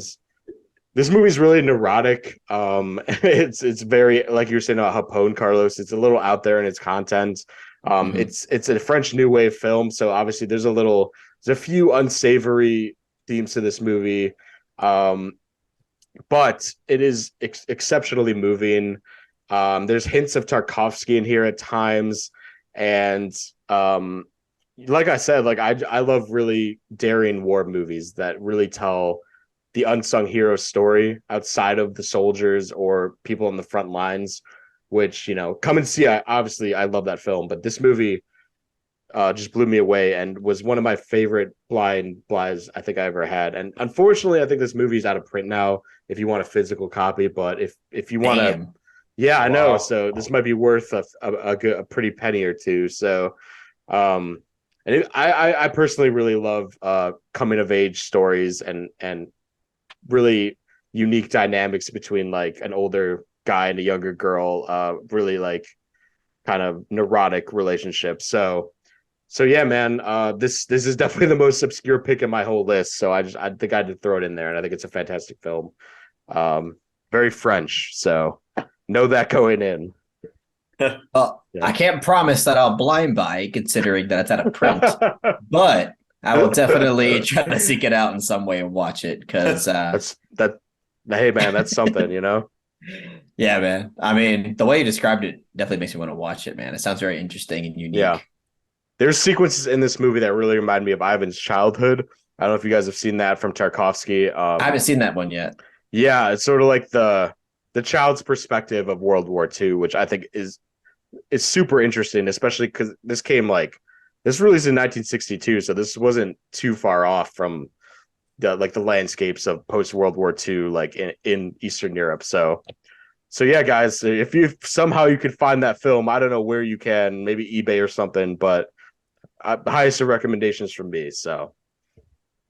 [SPEAKER 2] this movie's really neurotic. It's very, like you were saying about Japone, Carlos, it's a little out there in its content. It's a French New Wave film, so obviously there's a few unsavory themes to this movie, but it is exceptionally moving. There's hints of Tarkovsky in here at times, and like I said, like I love really daring war movies that really tell the unsung hero story outside of the soldiers or people on the front lines. Which, come and see. Obviously, I love that film, but this movie just blew me away and was one of my favorite blinds I think I ever had. And unfortunately, I think this movie's out of print now. If you want a physical copy, but if you want to, yeah, I know. So this might be worth a pretty penny or two. So, I personally really love coming of age stories and really unique dynamics between like an older guy and a younger girl, really like kind of neurotic relationship. So yeah, man, this is definitely the most obscure pick in my whole list. So I think I had to throw it in there, and I think it's a fantastic film. Very French, so know that going in.
[SPEAKER 3] Well, I can't promise that I'll blind buy, considering that it's out of print, but I will definitely try to seek it out in some way and watch it. Because
[SPEAKER 2] hey, man, that's something,
[SPEAKER 3] Yeah, man. I mean, the way you described it definitely makes me want to watch it, man. It sounds very interesting and unique.
[SPEAKER 2] Yeah. There's sequences in this movie that really remind me of Ivan's childhood. I don't know if you guys have seen that from Tarkovsky.
[SPEAKER 3] I haven't seen that one yet.
[SPEAKER 2] Yeah, it's sort of like the child's perspective of World War II, which I think is super interesting, especially because this released in 1962, so this wasn't too far off from the landscapes of post World War II, like in Eastern Europe. So yeah, guys, if you somehow you could find that film, I don't know where you can, maybe eBay or something, but highest of recommendations from me. So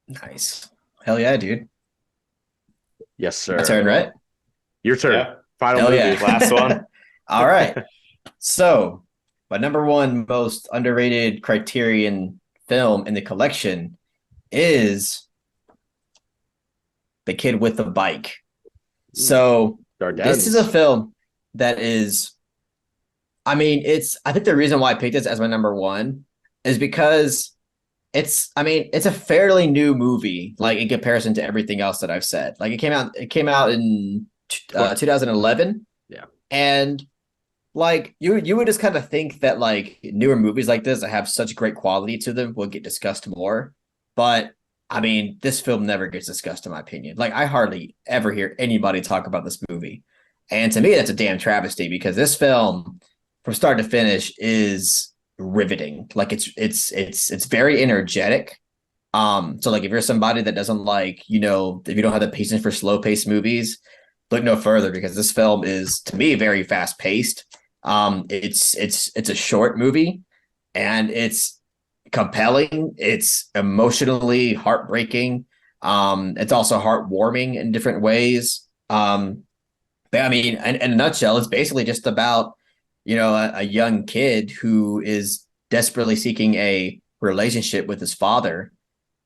[SPEAKER 3] nice, hell yeah, dude.
[SPEAKER 2] Yes, sir.
[SPEAKER 3] My turn, right?
[SPEAKER 2] Your turn.
[SPEAKER 4] Yeah.
[SPEAKER 2] Final
[SPEAKER 3] hell
[SPEAKER 2] movie,
[SPEAKER 3] yeah.
[SPEAKER 4] Last one.
[SPEAKER 3] All right. So my number one most underrated Criterion film in the collection is The Kid with the Bike. So this is a film that is, I think the reason why I picked this as my number one is because it's a fairly new movie, like in comparison to everything else that I've said. Like it came out in 2011.
[SPEAKER 2] Yeah. And
[SPEAKER 3] like you would just kind of think that like newer movies like this that have such great quality to them will get discussed more. But I mean, this film never gets discussed in my opinion. Like I hardly ever hear anybody talk about this movie. And to me, that's a damn travesty because this film from start to finish is riveting. Like it's very energetic. So like if you're somebody that doesn't like, if you don't have the patience for slow paced movies, look no further because this film is to me very fast paced. It's a short movie and it's compelling. It's emotionally heartbreaking. It's also heartwarming in different ways. But I mean, in a nutshell, it's basically just about, a young kid who is desperately seeking a relationship with his father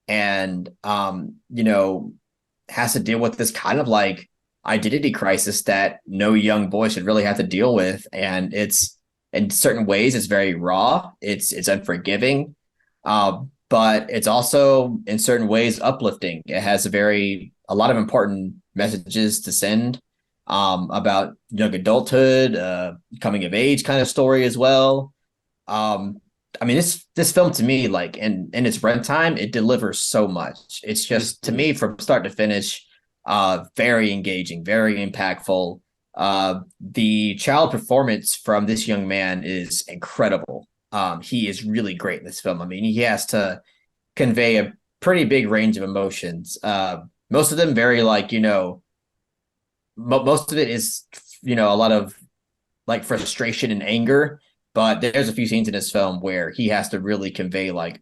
[SPEAKER 3] and, has to deal with this kind of like identity crisis that no young boy should really have to deal with. And it's in certain ways, it's very raw. It's unforgiving. But it's also in certain ways uplifting. It has a lot of important messages to send about young adulthood, coming of age kind of story as well. This film to me, like in its runtime, it delivers so much. It's just to me from start to finish, very engaging, very impactful. The child performance from this young man is incredible. He is really great in this film. I mean, he has to convey a pretty big range of emotions. Most of them very like, most of it is, a lot of like frustration and anger, but there's a few scenes in this film where he has to really convey like,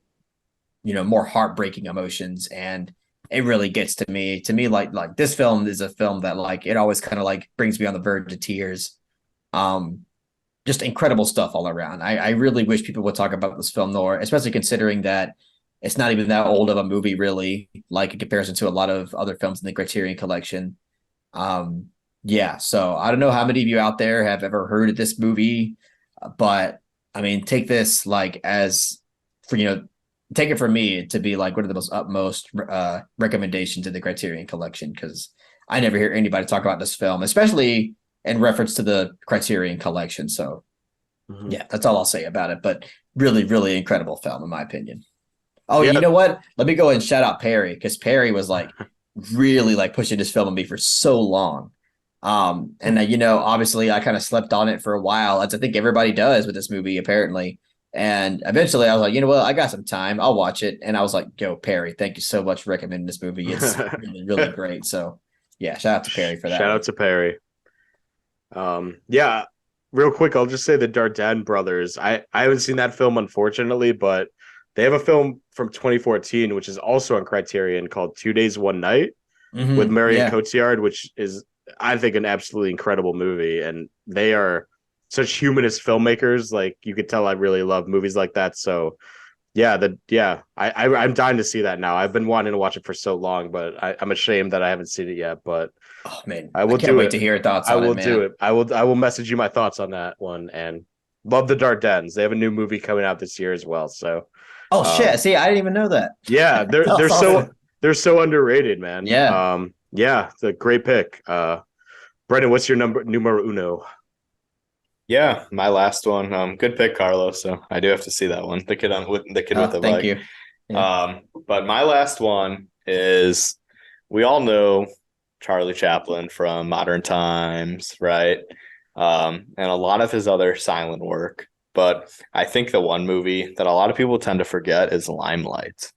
[SPEAKER 3] more heartbreaking emotions. And it really gets to me. To me, like this film is a film that like, it always kind of like brings me on the verge of tears. Just incredible stuff all around. I really wish people would talk about this film more, especially considering that it's not even that old of a movie, really, like in comparison to a lot of other films in the Criterion Collection. So I don't know how many of you out there have ever heard of this movie, but I mean, take this like as for, take it from me to be like one of the most utmost recommendations in the Criterion Collection, because I never hear anybody talk about this film, especially in reference to the Criterion Collection. So
[SPEAKER 2] Mhm.
[SPEAKER 3] yeah, that's all I'll say about it. But really, really incredible film, in my opinion. Oh,
[SPEAKER 2] Yeah.
[SPEAKER 3] you know what? Let me go and shout out Perry, because Perry was like really like pushing this film on me for so long. And obviously I kind of slept on it for a while, as I think everybody does with this movie, apparently. And eventually I was like, you know what? I got some time. I'll watch it. And I was like, yo, Perry, thank you so much for recommending this movie. It's really, really great. So yeah, shout out to Perry for that.
[SPEAKER 2] Shout out to Perry. Yeah, real quick, I'll just say the Dardenne brothers. I haven't seen that film, unfortunately, but they have a film from 2014, which is also on Criterion, called 2 Days, One Night with Marion Cotillard, which is, I think, an absolutely incredible movie. And they are such humanist filmmakers. Like, you could tell I really love movies like that. So I'm dying to see that now. I've been wanting to watch it for so long, but I'm ashamed that I haven't seen it yet. But
[SPEAKER 3] oh man,
[SPEAKER 2] I will
[SPEAKER 3] can't
[SPEAKER 2] do
[SPEAKER 3] wait
[SPEAKER 2] it.
[SPEAKER 3] to hear your thoughts
[SPEAKER 2] I
[SPEAKER 3] on
[SPEAKER 2] will
[SPEAKER 3] it, man.
[SPEAKER 2] do it. I will message you my thoughts on that one. And love the Dardennes. They have a new movie coming out this year as well. So
[SPEAKER 3] Oh shit! See, I didn't even know that.
[SPEAKER 2] yeah, they're
[SPEAKER 3] That's
[SPEAKER 2] so
[SPEAKER 3] awesome.
[SPEAKER 2] they're so underrated, man.
[SPEAKER 3] Yeah.
[SPEAKER 2] Yeah, it's a great pick. Brendan, what's your numero uno?
[SPEAKER 4] Yeah, my last one. Good pick, Carlos. So I do have to see that one. The kid with the
[SPEAKER 3] Thank
[SPEAKER 4] bike.
[SPEAKER 3] you. Yeah.
[SPEAKER 4] But my last one is, we all know Charlie Chaplin from Modern Times, right? And a lot of his other silent work. But I think the one movie that a lot of people tend to forget is Limelight.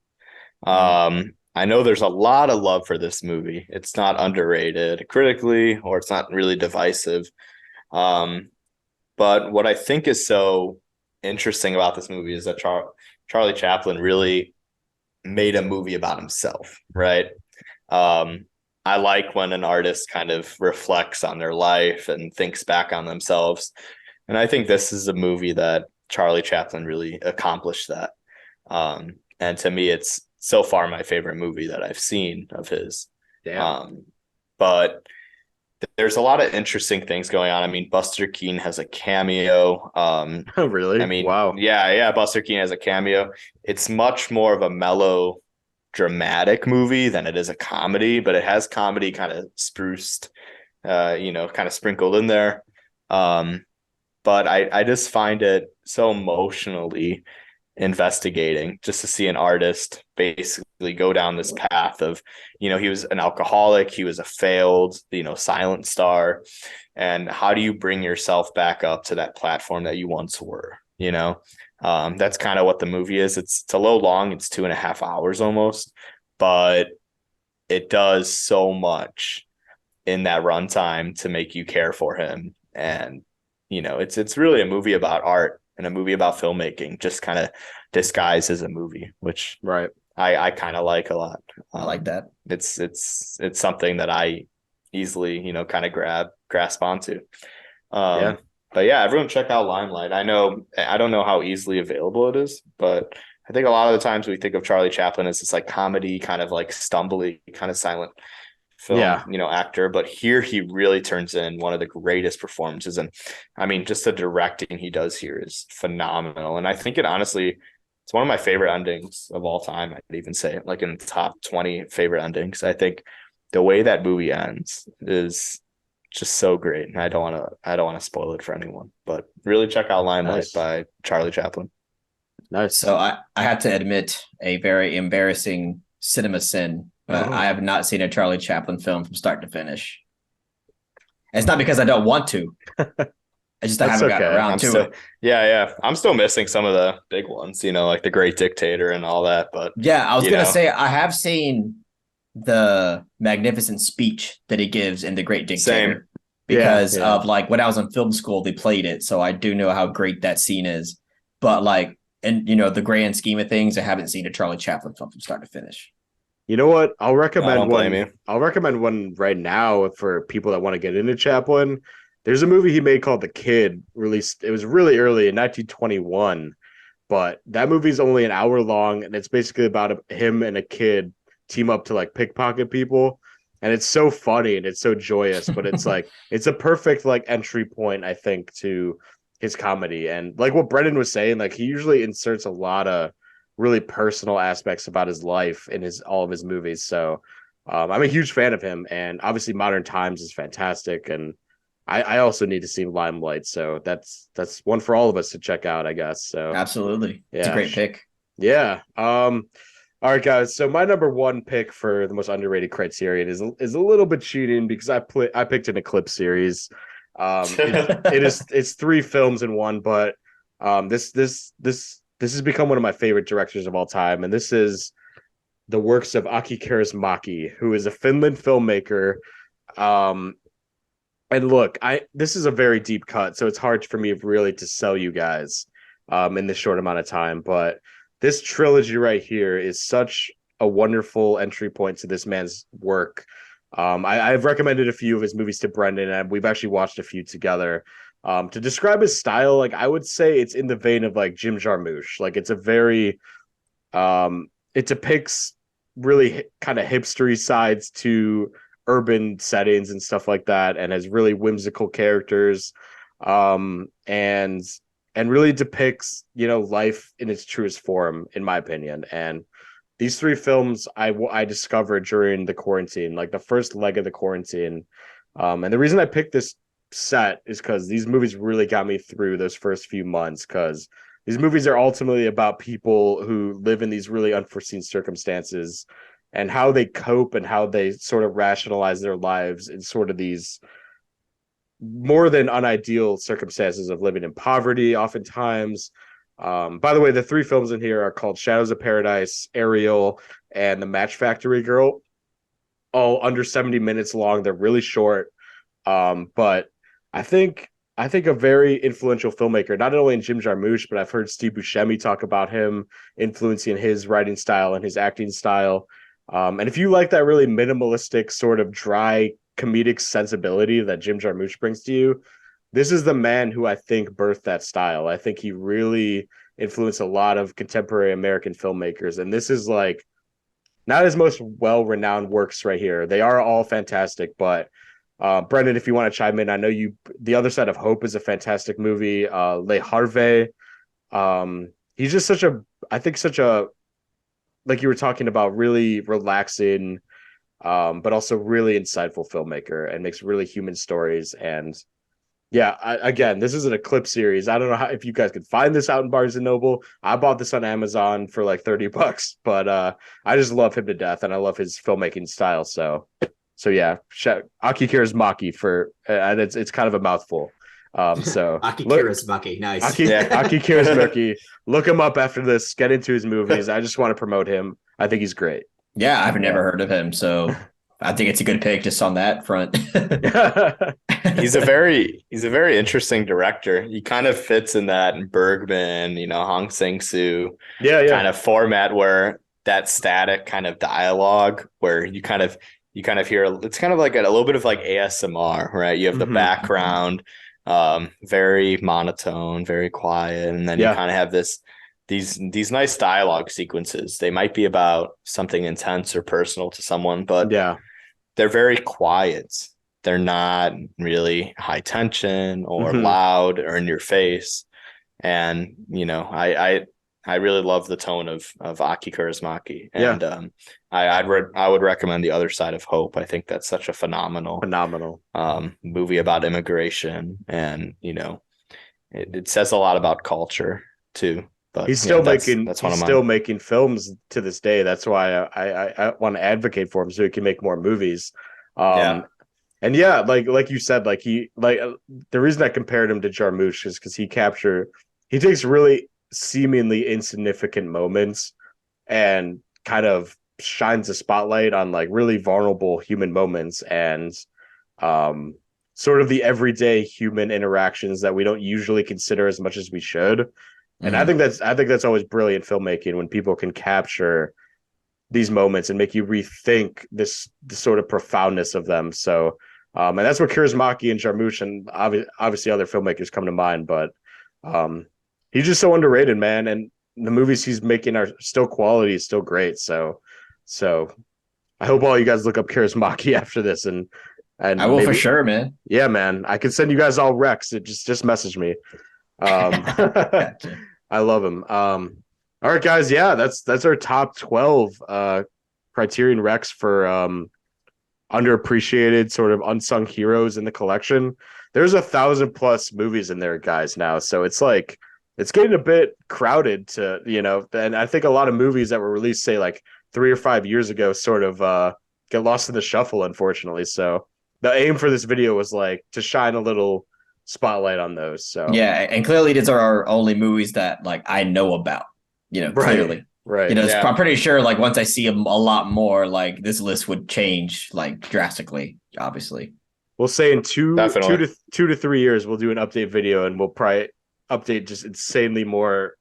[SPEAKER 4] I know there's a lot of love for this movie. It's not underrated critically, or it's not really divisive. But what I think is so interesting about this movie is that Charlie Chaplin really made a movie about himself, right? I like when an artist kind of reflects on their life and thinks back on themselves. And I think this is a movie that Charlie Chaplin really accomplished that. And to me, it's so far my favorite movie that I've seen of his. But there's a lot of interesting things going on. I mean, Buster Keaton has a cameo.
[SPEAKER 2] Oh, really?
[SPEAKER 4] I mean,
[SPEAKER 2] wow.
[SPEAKER 4] Yeah. Buster Keaton has a cameo. It's much more of a mellow, dramatic movie than it is a comedy, but it has comedy kind of spruced, kind of sprinkled in there. But I just find it so emotionally investigating just to see an artist basically go down this path of, he was an alcoholic, he was a failed, silent star. And how do you bring yourself back up to that platform that you once were, that's kind of what the movie is. It's a little long. It's 2.5 hours almost, but it does so much in that runtime to make you care for him. And, it's really a movie about art and a movie about filmmaking, just kind of disguised as a movie, which I kind of like a lot.
[SPEAKER 3] I like that.
[SPEAKER 4] It's something that I easily, kind of grasp onto. But yeah, everyone check out Limelight. I don't know how easily available it is, but I think a lot of the times we think of Charlie Chaplin as this like comedy, kind of like stumbly, kind of silent film, actor. But here he really turns in one of the greatest performances. And I mean, just the directing he does here is phenomenal. And I think it's one of my favorite endings of all time. I'd even say it, like in the top 20 favorite endings. I think the way that movie ends is just so great. And I don't want to spoil it for anyone, but really check out Limelight by Charlie Chaplin.
[SPEAKER 2] Nice.
[SPEAKER 3] So I have to admit a very embarrassing cinema sin. I have not seen a Charlie Chaplin film from start to finish. It's not because I don't want to. It's just I haven't gotten around to it.
[SPEAKER 4] Yeah. I'm still missing some of the big ones, like The Great Dictator and all that. But
[SPEAKER 3] yeah, I was going to say I have seen the magnificent speech that he gives in The Great Dictator.
[SPEAKER 4] Same.
[SPEAKER 3] Because of like when I was in film school, they played it. So I do know how great that scene is. But like, in the grand scheme of things, I haven't seen a Charlie Chaplin film from start to finish.
[SPEAKER 2] You know what? I'll recommend
[SPEAKER 4] blame you.
[SPEAKER 2] I'll recommend one right now for people that want to get into Chaplin. There's a movie he made called The Kid, released. It was really early in 1921, but that movie's only an hour long, and it's basically about him and a kid team up to like pickpocket people, and it's so funny and it's so joyous. But it's like it's a perfect like entry point, I think, to his comedy. And like what Brendan was saying, like he usually inserts a lot of really personal aspects about his life in all of his movies. So I'm a huge fan of him, and obviously Modern Times is fantastic. And I also need to see Limelight, so that's one for all of us to check out, I guess. So
[SPEAKER 3] Absolutely. It's a
[SPEAKER 2] yeah.
[SPEAKER 3] great pick.
[SPEAKER 2] Yeah. All right, guys. So my number one pick for the most underrated Criterion is a little bit cheating because I picked an Eclipse series. It's 3 films in one, but this has become one of my favorite directors of all time, and this is the works of Aki Kaurismäki, who is a Finland filmmaker. And look, this is a very deep cut, so it's hard for me really to sell you guys in this short amount of time, but this trilogy right here is such a wonderful entry point to this man's work. I've recommended a few of his movies to Brendan, and we've actually watched a few together. To describe his style, like I would say it's in the vein of like Jim Jarmusch. Like it's a very it depicts really kind of hipstery sides to urban settings and stuff like that, and has really whimsical characters, and really depicts, you know, life in its truest form, in my opinion. And these 3 films I discovered during the quarantine, like the first leg of the quarantine. And the reason I picked this set is because these movies really got me through those first few months, because these movies are ultimately about people who live in these really unforeseen circumstances and how they cope and how they sort of rationalize their lives in sort of these more than unideal circumstances of living in poverty, oftentimes. By the way, the 3 films in here are called Shadows of Paradise, Ariel, and The Match Factory Girl. All under 70 minutes long. They're really short. But I think a very influential filmmaker, not only in Jim Jarmusch, but I've heard Steve Buscemi talk about him influencing his writing style and his acting style. And if you like that really minimalistic, sort of dry comedic sensibility that Jim Jarmusch brings to you, this is the man who I think birthed that style. I think he really influenced a lot of contemporary American filmmakers. And this is like not his most well-renowned works right here. They are all fantastic, but Brendan, if you want to chime in, I know The Other Side of Hope is a fantastic movie. Le Harvey. He's just such a, like you were talking about, really relaxing, but also really insightful filmmaker, and makes really human stories. And yeah, again, this is an Eclipse series. I don't know if you guys could find this out in Barnes and Noble. I bought this on Amazon for like $30, but I just love him to death, and I love his filmmaking style. So yeah, Aki Kaurismäki for, and it's kind of a mouthful. So
[SPEAKER 5] Aki Kaurismäki, nice.
[SPEAKER 2] Aki Kaurismäki, look him up after this. Get into his movies. I just want to promote him. I think he's great.
[SPEAKER 3] Yeah, I've never heard of him, so I think it's a good pick just on that front.
[SPEAKER 4] He's a very interesting director. He kind of fits in that Bergman, Hong Sang-soo kind of format, where that static kind of dialogue where you kind of hear, it's kind of like a little bit of like ASMR, right? You have the background, very monotone, very quiet, and then you kind of have these nice dialogue sequences. They might be about something intense or personal to someone, but they're very quiet. They're not really high tension or loud or in your face. And, I really love the tone of Aki Kaurismäki. And I would recommend The Other Side of Hope. I think that's such a phenomenal movie about immigration. And, it says a lot about culture too. But
[SPEAKER 2] he's still making films to this day. That's why I want to advocate for him, so he can make more movies. And like you said, the reason I compared him to Jarmusch is because he takes really seemingly insignificant moments and kind of shines a spotlight on like really vulnerable human moments and sort of the everyday human interactions that we don't usually consider as much as we should. And I think that's always brilliant filmmaking, when people can capture these moments and make you rethink this sort of profoundness of them. So, and that's what Kaurismäki and Jarmusch and obviously other filmmakers come to mind. But he's just so underrated, man. And the movies he's making are still quality, still great. So I hope all you guys look up Kaurismäki after this, and
[SPEAKER 3] I will for sure, man.
[SPEAKER 2] Yeah, man. I can send you guys all recs. Just message me. Gotcha. I love him. All right, guys. Yeah, that's our top 12 Criterion recs for underappreciated sort of unsung heroes in the collection. There's 1,000+ movies in there, guys, now. So it's like it's getting a bit crowded to, and I think a lot of movies that were released, say like 3 or 5 years ago, sort of get lost in the shuffle, unfortunately. So the aim for this video was like to shine a little spotlight on those. So
[SPEAKER 3] Yeah, and clearly these are our only movies that like I know about. Clearly.
[SPEAKER 2] Right.
[SPEAKER 3] I'm pretty sure like once I see a lot more, like this list would change like drastically, obviously.
[SPEAKER 2] We'll say in two
[SPEAKER 4] Definitely.
[SPEAKER 2] to 3 years, we'll do an update video and we'll probably update just insanely more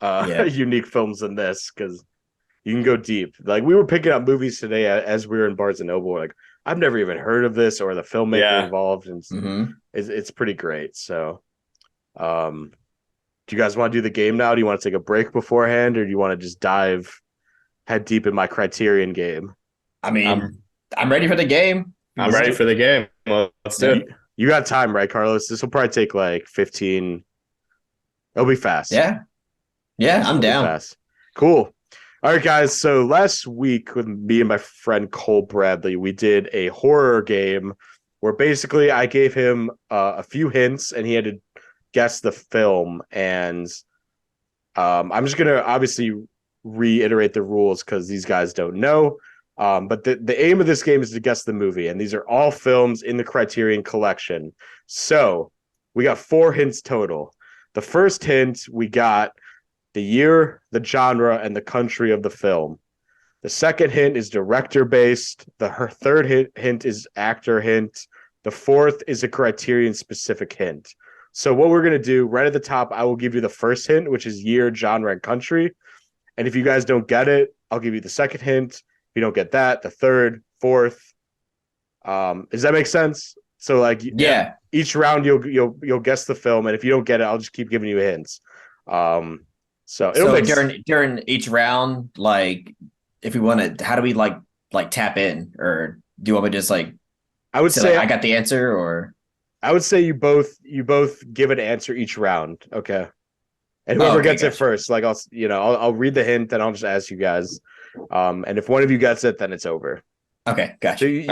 [SPEAKER 2] unique films than this, because you can go deep. Like we were picking up movies today as we were in Barnes and Noble. Like I've never even heard of this or the filmmaker involved, and it's pretty great. So, do you guys want to do the game now? Do you want to take a break beforehand, or do you want to just dive head deep in my Criterion game?
[SPEAKER 3] I mean, I'm ready for the game.
[SPEAKER 4] I'm ready for the game. Well, let's do it.
[SPEAKER 2] You got time, right, Carlos? This will probably take like 15. It'll be fast.
[SPEAKER 3] Yeah, I'm down.
[SPEAKER 2] Fast. Cool. All right, guys. So last week with me and my friend Cole Bradley, we did a horror game where basically I gave him a few hints and he had to guess the film. And I'm just going to obviously reiterate the rules because these guys don't know. But the aim of this game is to guess the movie. And these are all films in the Criterion Collection. So we got 4 hints total. The first hint, we got the year, the genre, and the country of the film. The second hint is director-based. Her third hint is actor hint. The fourth is a Criterion-specific hint. So what we're going to do, right at the top, I will give you the first hint, which is year, genre, and country. And if you guys don't get it, I'll give you the second hint. If you don't get that, the third, fourth. Does that make sense? So like, each round you'll guess the film, and if you don't get it, I'll just keep giving you hints. So
[SPEAKER 3] during each round, like if we want to, how do we like tap in, or do you want me to just like?
[SPEAKER 2] I would say
[SPEAKER 3] I got the answer, or
[SPEAKER 2] I would say you both give an answer each round, okay? And whoever gets it first, like I'll read the hint, and I'll just ask you guys. And if one of you gets it, then it's over.
[SPEAKER 3] Okay, gotcha.
[SPEAKER 2] So you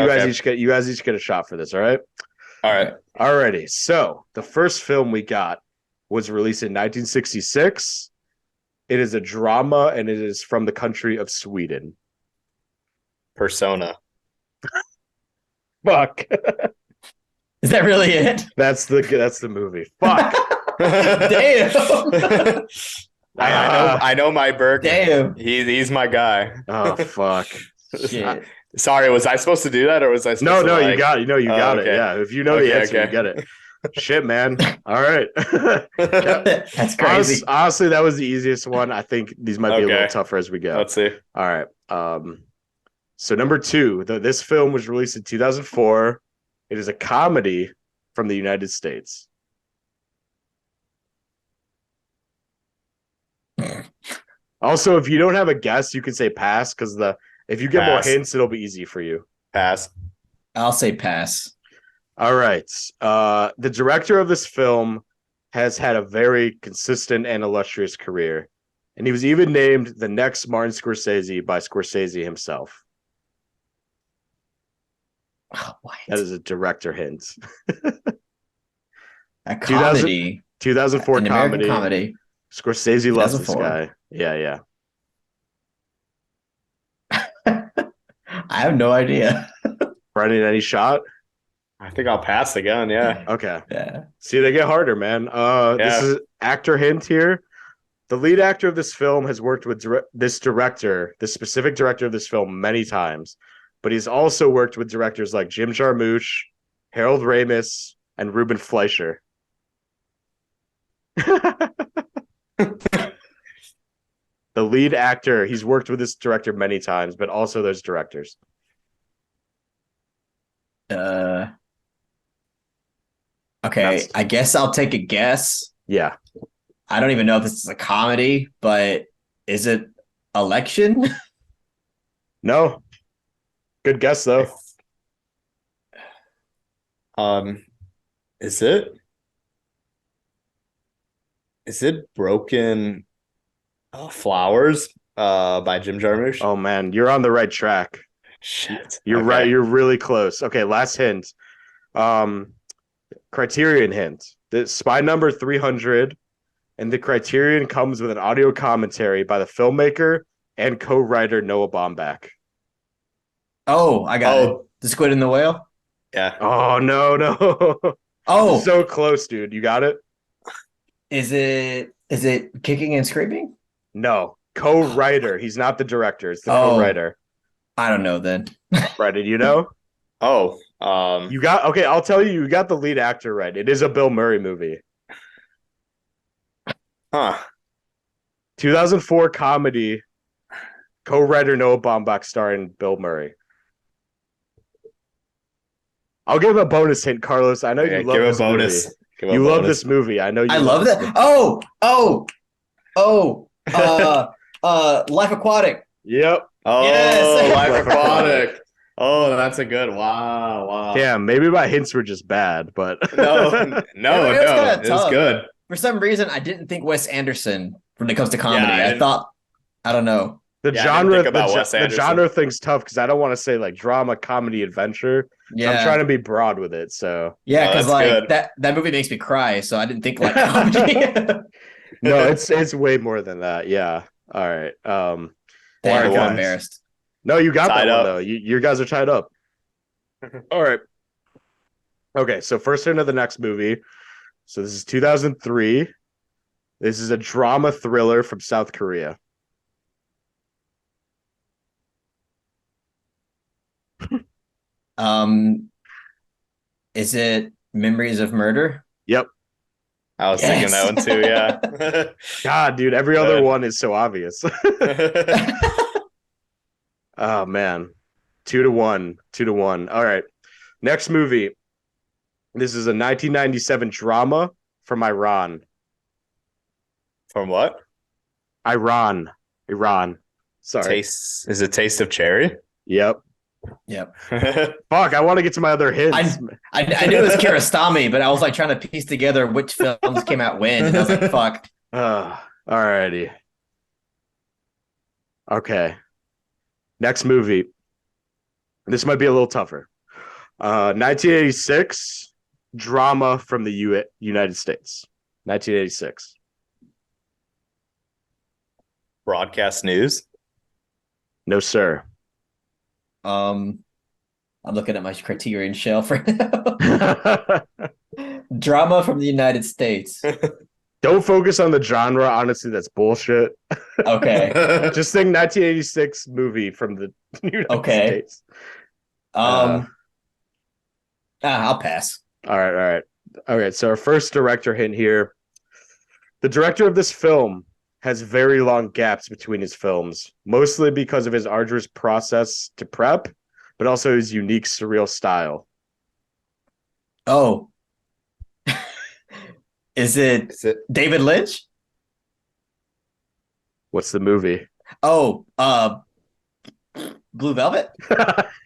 [SPEAKER 2] guys each get a shot for this, all right?
[SPEAKER 4] All right.
[SPEAKER 2] Alrighty. So the first film we got was released in 1966. It is a drama, and it is from the country of Sweden.
[SPEAKER 4] Persona.
[SPEAKER 2] Fuck.
[SPEAKER 3] Is that really it?
[SPEAKER 2] That's the movie. Fuck.
[SPEAKER 3] Damn.
[SPEAKER 4] I know my Burke.
[SPEAKER 3] Damn.
[SPEAKER 4] He's my guy.
[SPEAKER 2] Oh fuck.
[SPEAKER 3] Shit.
[SPEAKER 4] Sorry, was I supposed to do that, or was I supposed to?
[SPEAKER 2] No, you got it. You got it. Yeah, if you know the answer, you get it. Shit, man. All right.
[SPEAKER 3] That's crazy.
[SPEAKER 2] Honestly, that was the easiest one. I think these might be a little tougher as we go.
[SPEAKER 4] Let's see.
[SPEAKER 2] All right. So number 2, this film was released in 2004. It is a comedy from the United States. Also, if you don't have a guess, you can say pass, because if you get more hints, it'll be easy for you.
[SPEAKER 4] Pass.
[SPEAKER 3] I'll say pass.
[SPEAKER 2] All right. The director of this film has had a very consistent and illustrious career, and he was even named the next Martin Scorsese by Scorsese himself.
[SPEAKER 3] Oh, what?
[SPEAKER 2] That is a director hint.
[SPEAKER 3] A comedy.
[SPEAKER 2] 2004
[SPEAKER 3] American comedy.
[SPEAKER 2] Scorsese loves this guy. Yeah.
[SPEAKER 3] I have no idea.
[SPEAKER 2] Brendan, any shot?
[SPEAKER 4] I think I'll pass again. Yeah.
[SPEAKER 2] Okay.
[SPEAKER 3] Yeah.
[SPEAKER 2] See, they get harder, man. This is actor hint here. The lead actor of this film has worked with this specific director of this film many times, but he's also worked with directors like Jim Jarmusch, Harold Ramis, and Ruben Fleischer. The lead actor, he's worked with this director many times, but also those directors.
[SPEAKER 3] Okay, I guess I'll take a guess.
[SPEAKER 2] Yeah.
[SPEAKER 3] I don't even know if this is a comedy, but is it Election?
[SPEAKER 2] No. Good guess, though.
[SPEAKER 4] Is it Broken Flowers by Jim Jarmusch?
[SPEAKER 2] Oh, man. You're on the right track.
[SPEAKER 4] Shit.
[SPEAKER 2] You're
[SPEAKER 4] Okay.
[SPEAKER 2] right. You're really close. Okay, last hint. Criterion hint. The spy number 300 and the Criterion comes with an audio commentary by the filmmaker and co-writer Noah Baumbach.
[SPEAKER 3] Oh, I got it.
[SPEAKER 4] Oh,
[SPEAKER 3] The Squid and the Whale.
[SPEAKER 4] yeah.
[SPEAKER 2] Oh, no.
[SPEAKER 3] Oh,
[SPEAKER 2] So close, dude. You got it?
[SPEAKER 3] is it Kicking and Screaming?
[SPEAKER 2] No. Co-writer. He's not the director. It's the
[SPEAKER 3] Oh.
[SPEAKER 2] co-writer.
[SPEAKER 3] I don't know then.
[SPEAKER 2] Right, did you know?
[SPEAKER 4] Oh,
[SPEAKER 2] You got okay, I'll tell you, you got the lead actor right. It is a Bill Murray movie.
[SPEAKER 4] huh.
[SPEAKER 2] 2004 comedy, co-writer Noah Baumbach starring Bill Murray. I'll give a bonus hint, Carlos. I know
[SPEAKER 4] Okay,
[SPEAKER 2] you love
[SPEAKER 4] give a
[SPEAKER 2] this
[SPEAKER 4] bonus.
[SPEAKER 2] movie.
[SPEAKER 4] Give a
[SPEAKER 2] You love
[SPEAKER 4] bonus.
[SPEAKER 2] this movie. I know you
[SPEAKER 3] I love
[SPEAKER 2] this
[SPEAKER 3] that.
[SPEAKER 2] movie.
[SPEAKER 3] Life Aquatic.
[SPEAKER 2] Yep.
[SPEAKER 4] Oh,
[SPEAKER 3] Yes.
[SPEAKER 4] Life Aquatic. Oh, that's a good. Wow.
[SPEAKER 2] Damn, maybe my hints were just bad, but
[SPEAKER 4] No,
[SPEAKER 3] It was kinda
[SPEAKER 4] it was
[SPEAKER 3] tough.
[SPEAKER 4] good.
[SPEAKER 3] For some reason, I didn't think Wes Anderson when it comes to comedy.
[SPEAKER 4] I
[SPEAKER 3] I
[SPEAKER 4] didn't-
[SPEAKER 3] thought, I don't know.
[SPEAKER 2] the
[SPEAKER 4] Yeah, I didn't
[SPEAKER 2] genre
[SPEAKER 4] think about Wes
[SPEAKER 2] the
[SPEAKER 4] Anderson.
[SPEAKER 2] genre thing's tough because I don't want to say like drama, comedy, adventure.
[SPEAKER 3] Yeah,
[SPEAKER 2] I'm trying to be broad with it. So
[SPEAKER 3] yeah,
[SPEAKER 4] Oh,
[SPEAKER 3] because
[SPEAKER 4] that's
[SPEAKER 3] like
[SPEAKER 4] good.
[SPEAKER 3] that movie makes me cry, so I didn't think like comedy.
[SPEAKER 2] no, it's way more than that. Yeah. All right.
[SPEAKER 3] Damn,
[SPEAKER 2] Alright,
[SPEAKER 3] I'm
[SPEAKER 2] guys.
[SPEAKER 3] embarrassed.
[SPEAKER 2] No, you got
[SPEAKER 4] Tied
[SPEAKER 2] that one
[SPEAKER 4] up.
[SPEAKER 2] though. You guys are tied up. All right. Okay, so first into the next movie. So this is 2003. This is a drama thriller from South Korea.
[SPEAKER 3] Is it Memories of Murder?
[SPEAKER 2] Yep.
[SPEAKER 4] I was thinking that one too. Yeah.
[SPEAKER 2] God, dude, every other
[SPEAKER 4] Good.
[SPEAKER 2] one is so obvious. Oh man. 2-1. 2-1. All right. Next movie. This is a 1997 drama from Iran.
[SPEAKER 4] From what?
[SPEAKER 2] Iran. Sorry.
[SPEAKER 4] Taste. Is it Taste of Cherry?
[SPEAKER 2] Yep.
[SPEAKER 3] Yep.
[SPEAKER 2] Fuck, I want to get to my other hints.
[SPEAKER 3] I knew it was Kiarostami, but I was like trying to piece together which films came out when, and I was like, fuck.
[SPEAKER 2] Alrighty. Okay. Next movie. This might be a little tougher. 1986 drama from the United States. 1986.
[SPEAKER 4] Broadcast news.
[SPEAKER 2] No, sir.
[SPEAKER 3] I'm looking at my Criterion shelf right now. Drama from the United States.
[SPEAKER 2] Don't focus on the genre. Honestly, that's bullshit.
[SPEAKER 3] Okay.
[SPEAKER 2] Just think 1986 movie from the United States.
[SPEAKER 3] I'll pass.
[SPEAKER 2] All right. So our first director hint here. The director of this film has very long gaps between his films, mostly because of his arduous process to prep, but also his unique surreal style.
[SPEAKER 3] Oh. Is it David Lynch?
[SPEAKER 2] What's the movie?
[SPEAKER 3] Oh, Blue Velvet?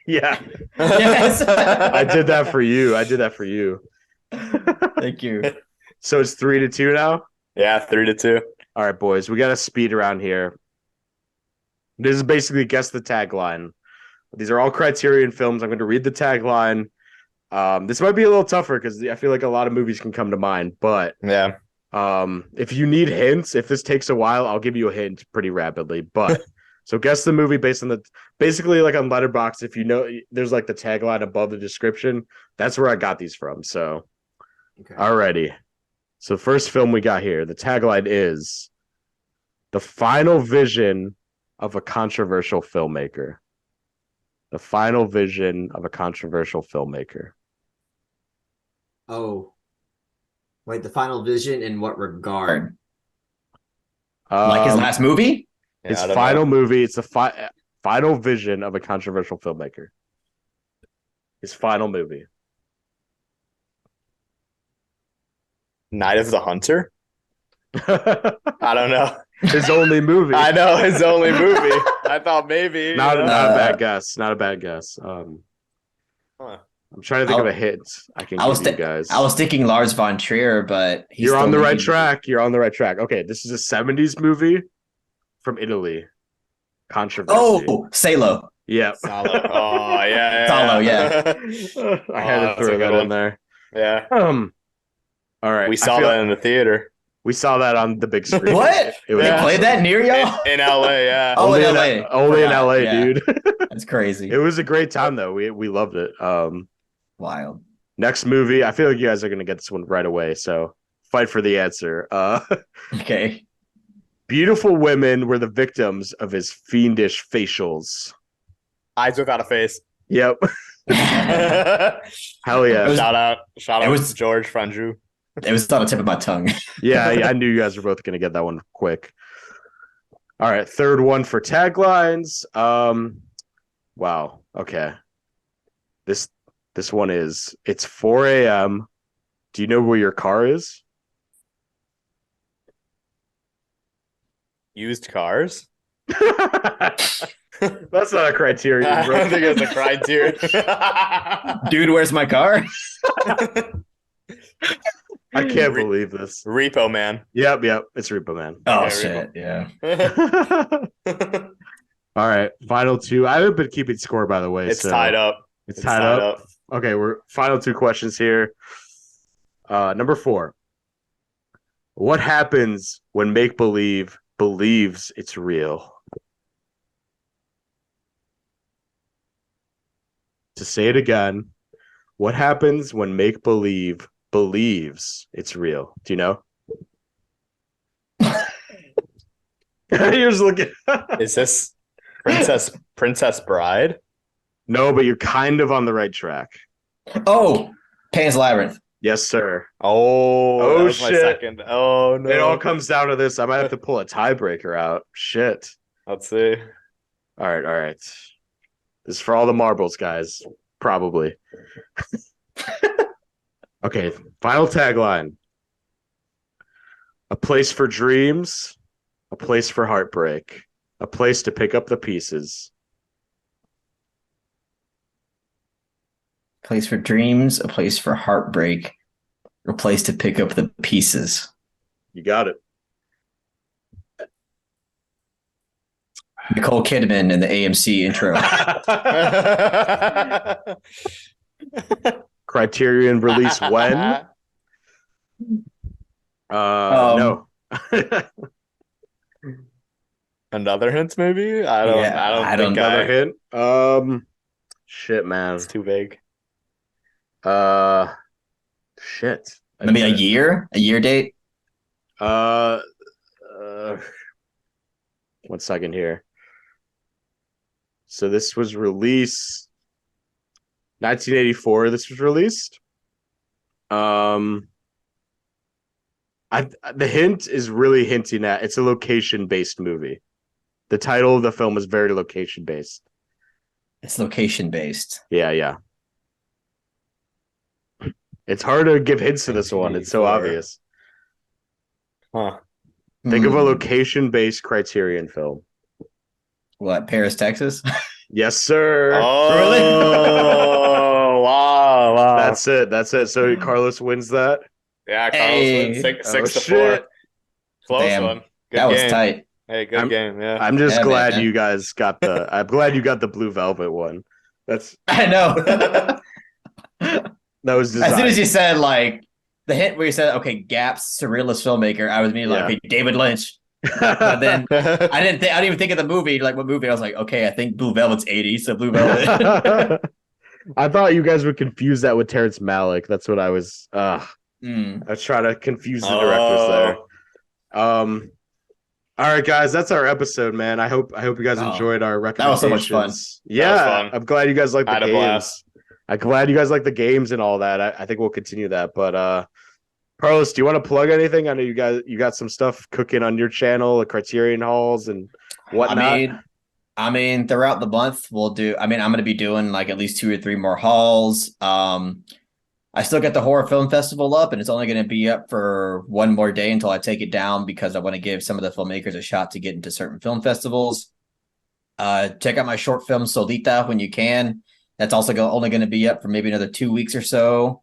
[SPEAKER 2] Yeah.
[SPEAKER 3] Yes.
[SPEAKER 2] I did that for you.
[SPEAKER 3] Thank you.
[SPEAKER 2] So it's 3-2 now?
[SPEAKER 4] Yeah, 3-2.
[SPEAKER 2] All right, boys, we got to speed around here. This is basically guess the tagline. These are all Criterion films. I'm going to read the tagline. This might be a little tougher because I feel like a lot of movies can come to mind. But
[SPEAKER 4] Yeah.
[SPEAKER 2] if you need hints, if this takes a while, I'll give you a hint pretty rapidly. But so guess the movie based on basically like on Letterboxd. If you know, there's like the tagline above the description. That's where I got these from. So,
[SPEAKER 5] Okay.
[SPEAKER 2] alrighty. So first film we got here, the tagline is the final vision of a controversial filmmaker. The final vision of a controversial filmmaker.
[SPEAKER 5] Oh. Wait, the final vision in what regard?
[SPEAKER 3] Like his last movie?
[SPEAKER 2] His
[SPEAKER 4] I don't
[SPEAKER 2] final
[SPEAKER 4] know.
[SPEAKER 2] movie. It's the final vision of a controversial filmmaker. His final movie.
[SPEAKER 4] Night of the Hunter. I don't know.
[SPEAKER 2] His only movie.
[SPEAKER 4] I know his only movie. I thought maybe.
[SPEAKER 2] Not
[SPEAKER 4] you know.
[SPEAKER 2] a bad guess. Not a bad guess.
[SPEAKER 4] Huh.
[SPEAKER 2] I'm trying to think of a hint I can give you guys.
[SPEAKER 3] I was thinking Lars von Trier, but
[SPEAKER 2] You're on the right track. You're on the right track. Okay, this is a 70s movie from Italy. Controversy.
[SPEAKER 3] Oh, Salo.
[SPEAKER 2] Yeah.
[SPEAKER 4] Salo. Oh yeah.
[SPEAKER 3] Salo, yeah.
[SPEAKER 2] I had to
[SPEAKER 4] that's a
[SPEAKER 2] throw
[SPEAKER 4] good
[SPEAKER 2] that in
[SPEAKER 4] one.
[SPEAKER 2] there.
[SPEAKER 4] Yeah.
[SPEAKER 2] All right.
[SPEAKER 4] We saw that in the theater.
[SPEAKER 2] We saw that on the big screen.
[SPEAKER 3] What?
[SPEAKER 2] It was
[SPEAKER 3] They
[SPEAKER 4] Yeah.
[SPEAKER 3] played
[SPEAKER 2] awesome.
[SPEAKER 3] that near y'all?
[SPEAKER 4] In LA, yeah.
[SPEAKER 3] Oh, in
[SPEAKER 2] Only
[SPEAKER 3] LA.
[SPEAKER 2] Only in
[SPEAKER 3] Forgot.
[SPEAKER 2] LA,
[SPEAKER 3] Yeah.
[SPEAKER 2] dude.
[SPEAKER 3] That's crazy.
[SPEAKER 2] It was a great time though. We loved it.
[SPEAKER 3] Wild.
[SPEAKER 2] Next movie. I feel like you guys are gonna get this one right away. So fight for the answer.
[SPEAKER 3] Okay.
[SPEAKER 2] Beautiful women were the victims of his fiendish facials.
[SPEAKER 4] Eyes without a face.
[SPEAKER 2] Yep. Hell yeah.
[SPEAKER 4] Shout out to George Franju.
[SPEAKER 3] It was on the tip of my tongue.
[SPEAKER 2] Yeah, I knew you guys were both gonna get that one quick. All right, third one for taglines. Wow. Okay. This one is it's 4 a.m. Do you know where your car is?
[SPEAKER 4] Used cars?
[SPEAKER 2] That's not a criterion,
[SPEAKER 4] I
[SPEAKER 2] bro.
[SPEAKER 4] don't think it's a criterion.
[SPEAKER 3] Dude, where's my car?
[SPEAKER 2] I can't believe this.
[SPEAKER 4] Repo Man.
[SPEAKER 2] Yep. It's Repo Man.
[SPEAKER 3] Oh,
[SPEAKER 4] Yeah,
[SPEAKER 3] shit. Yeah.
[SPEAKER 2] All right, final two. I haven't been keeping score, by the way.
[SPEAKER 4] It's
[SPEAKER 2] so
[SPEAKER 4] tied up.
[SPEAKER 2] It's tied up. Okay, we're final two questions here. Number 4. What happens when make believe believes it's real? To say it again, what happens when make believe believes it's real? Do you know? You're just looking.
[SPEAKER 4] Is this Princess Bride?
[SPEAKER 2] No, but you're kind of on the right track.
[SPEAKER 3] Oh, Pan's Labyrinth.
[SPEAKER 2] Yes, sir.
[SPEAKER 4] Oh, that was my
[SPEAKER 2] shit.
[SPEAKER 4] second. Oh no.
[SPEAKER 2] It all comes down to this. I might have to pull a tiebreaker out. Shit.
[SPEAKER 4] Let's see.
[SPEAKER 2] All right. This is for all the marbles, guys. Probably. Okay, final tagline. A place for dreams, a place for heartbreak, a place to pick up the pieces.
[SPEAKER 3] Place for dreams, a place for heartbreak, a place to pick up the pieces.
[SPEAKER 2] You got it.
[SPEAKER 3] Nicole Kidman in the AMC intro.
[SPEAKER 2] Criterion release when? No.
[SPEAKER 4] Another hint, maybe? I don't think
[SPEAKER 2] Another hint. Shit, man.
[SPEAKER 4] It's too vague.
[SPEAKER 2] Shit.
[SPEAKER 3] Maybe a year date.
[SPEAKER 2] 1 second here. So this was released 1984. This was released. The hint is really hinting at it's a location-based movie. The title of the film is very location-based.
[SPEAKER 3] It's location based.
[SPEAKER 2] Yeah. It's hard to give hints to this one. It's so
[SPEAKER 4] 1984.
[SPEAKER 2] obvious.
[SPEAKER 4] Huh.
[SPEAKER 2] Think of a location-based Criterion film.
[SPEAKER 3] What, Paris, Texas?
[SPEAKER 2] Yes, sir.
[SPEAKER 4] Oh, wow.
[SPEAKER 2] That's it. So Carlos wins that.
[SPEAKER 4] Yeah, Carlos
[SPEAKER 3] Hey.
[SPEAKER 4] wins 6
[SPEAKER 2] Oh,
[SPEAKER 4] to
[SPEAKER 2] shit.
[SPEAKER 4] 4. Close
[SPEAKER 3] Damn.
[SPEAKER 4] one. Good
[SPEAKER 3] That was
[SPEAKER 4] game.
[SPEAKER 3] tight.
[SPEAKER 4] Hey, good game. Yeah.
[SPEAKER 2] I'm just
[SPEAKER 3] Yeah,
[SPEAKER 2] glad
[SPEAKER 3] man.
[SPEAKER 2] you guys got the. I'm glad you got the Blue Velvet one. That's
[SPEAKER 3] I know.
[SPEAKER 2] that was
[SPEAKER 3] As
[SPEAKER 2] designed.
[SPEAKER 3] soon as you said like the hint where you said, okay, Gaps, surrealist filmmaker, I was immediately like,
[SPEAKER 2] Yeah.
[SPEAKER 3] okay, David Lynch. But then I didn't even think of the movie. Like what movie? I was like, okay, I think Blue Velvet's 80, so Blue Velvet.
[SPEAKER 2] I thought you guys would confuse that with Terrence Malick. That's what I was. I
[SPEAKER 3] Mm.
[SPEAKER 2] was trying to confuse the directors there. All right, guys, that's our episode, man. I hope you guys
[SPEAKER 3] Oh,
[SPEAKER 2] enjoyed our
[SPEAKER 3] that was so
[SPEAKER 2] recommendations.
[SPEAKER 3] much fun.
[SPEAKER 2] Yeah,
[SPEAKER 4] That was fun.
[SPEAKER 2] I'm glad you guys like
[SPEAKER 4] I
[SPEAKER 2] the
[SPEAKER 4] had a
[SPEAKER 2] games.
[SPEAKER 4] blast.
[SPEAKER 2] I'm glad you guys like the games and all that. I think we'll continue that. But Carlos, do you want to plug anything? I know you got some stuff cooking on your channel, the Criterion Halls and whatnot.
[SPEAKER 3] I mean, throughout the month we'll do. I mean, I'm going to be doing like at least 2 or 3 more hauls. I still got the horror film festival up, and it's only going to be up for 1 more day until I take it down because I want to give some of the filmmakers a shot to get into certain film festivals. Check out my short film Solita when you can. That's also only going to be up for maybe another 2 weeks or so.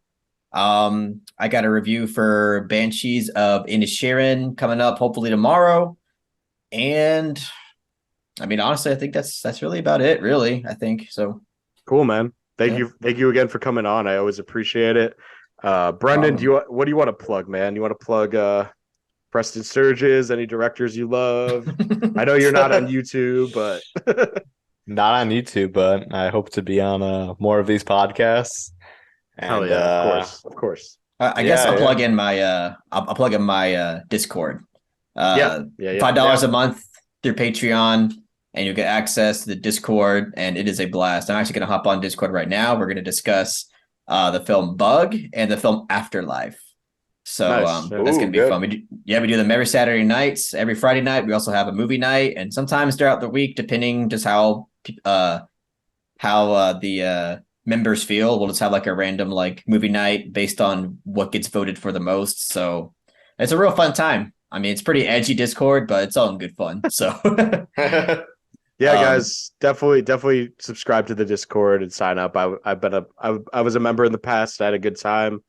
[SPEAKER 3] I got a review for Banshees of Inisherin coming up hopefully tomorrow. And I mean, honestly, I think that's really about it. Really, I think so.
[SPEAKER 2] Cool, man. Thank you again for coming on. I always appreciate it. Brendan, what do you want to plug, man? You want to plug Preston Sturges, any directors you love? I know you're not on YouTube, but
[SPEAKER 4] Not on YouTube, but I hope to be on more of these podcasts. And,
[SPEAKER 2] hell yeah, of course.
[SPEAKER 3] I guess I'll plug in my I'll plug in my Discord.
[SPEAKER 2] Yeah.
[SPEAKER 3] $5 a month through Patreon, and you get access to the Discord, and it is a blast. I'm actually going to hop on Discord right now. We're going to discuss the film Bug and the film Afterlife. So
[SPEAKER 2] Nice.
[SPEAKER 3] that's going to be fun. We do them every Saturday nights, every Friday night. We also have a movie night, and sometimes throughout the week, depending just how the members feel, we'll just have like a random like movie night based on what gets voted for the most. So it's a real fun time. I mean, it's pretty edgy Discord, but it's all in good fun. So
[SPEAKER 2] yeah, guys, definitely subscribe to the Discord and sign up. I was a member in the past. I had a good time.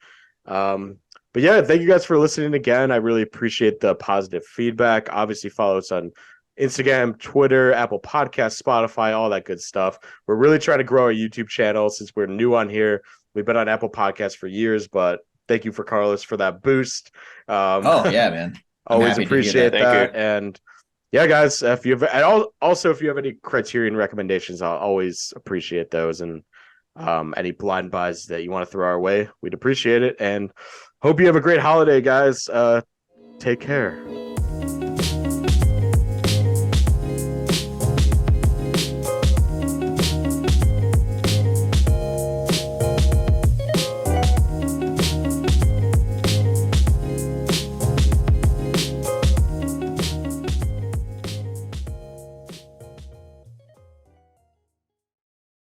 [SPEAKER 2] But yeah, thank you guys for listening again. I really appreciate the positive feedback. Obviously, follow us on Instagram, Twitter, Apple Podcasts, Spotify, all that good stuff. We're really trying to grow our YouTube channel since we're new on here. We've been on Apple Podcasts for years, but thank you for Carlos for that boost.
[SPEAKER 3] Oh yeah, man.
[SPEAKER 2] Always appreciate that.
[SPEAKER 4] Thank you.
[SPEAKER 2] And yeah, guys, if you have any Criterion recommendations, I'll always appreciate those. And any blind buys that you want to throw our way, we'd appreciate it. And hope you have a great holiday, guys. Take care.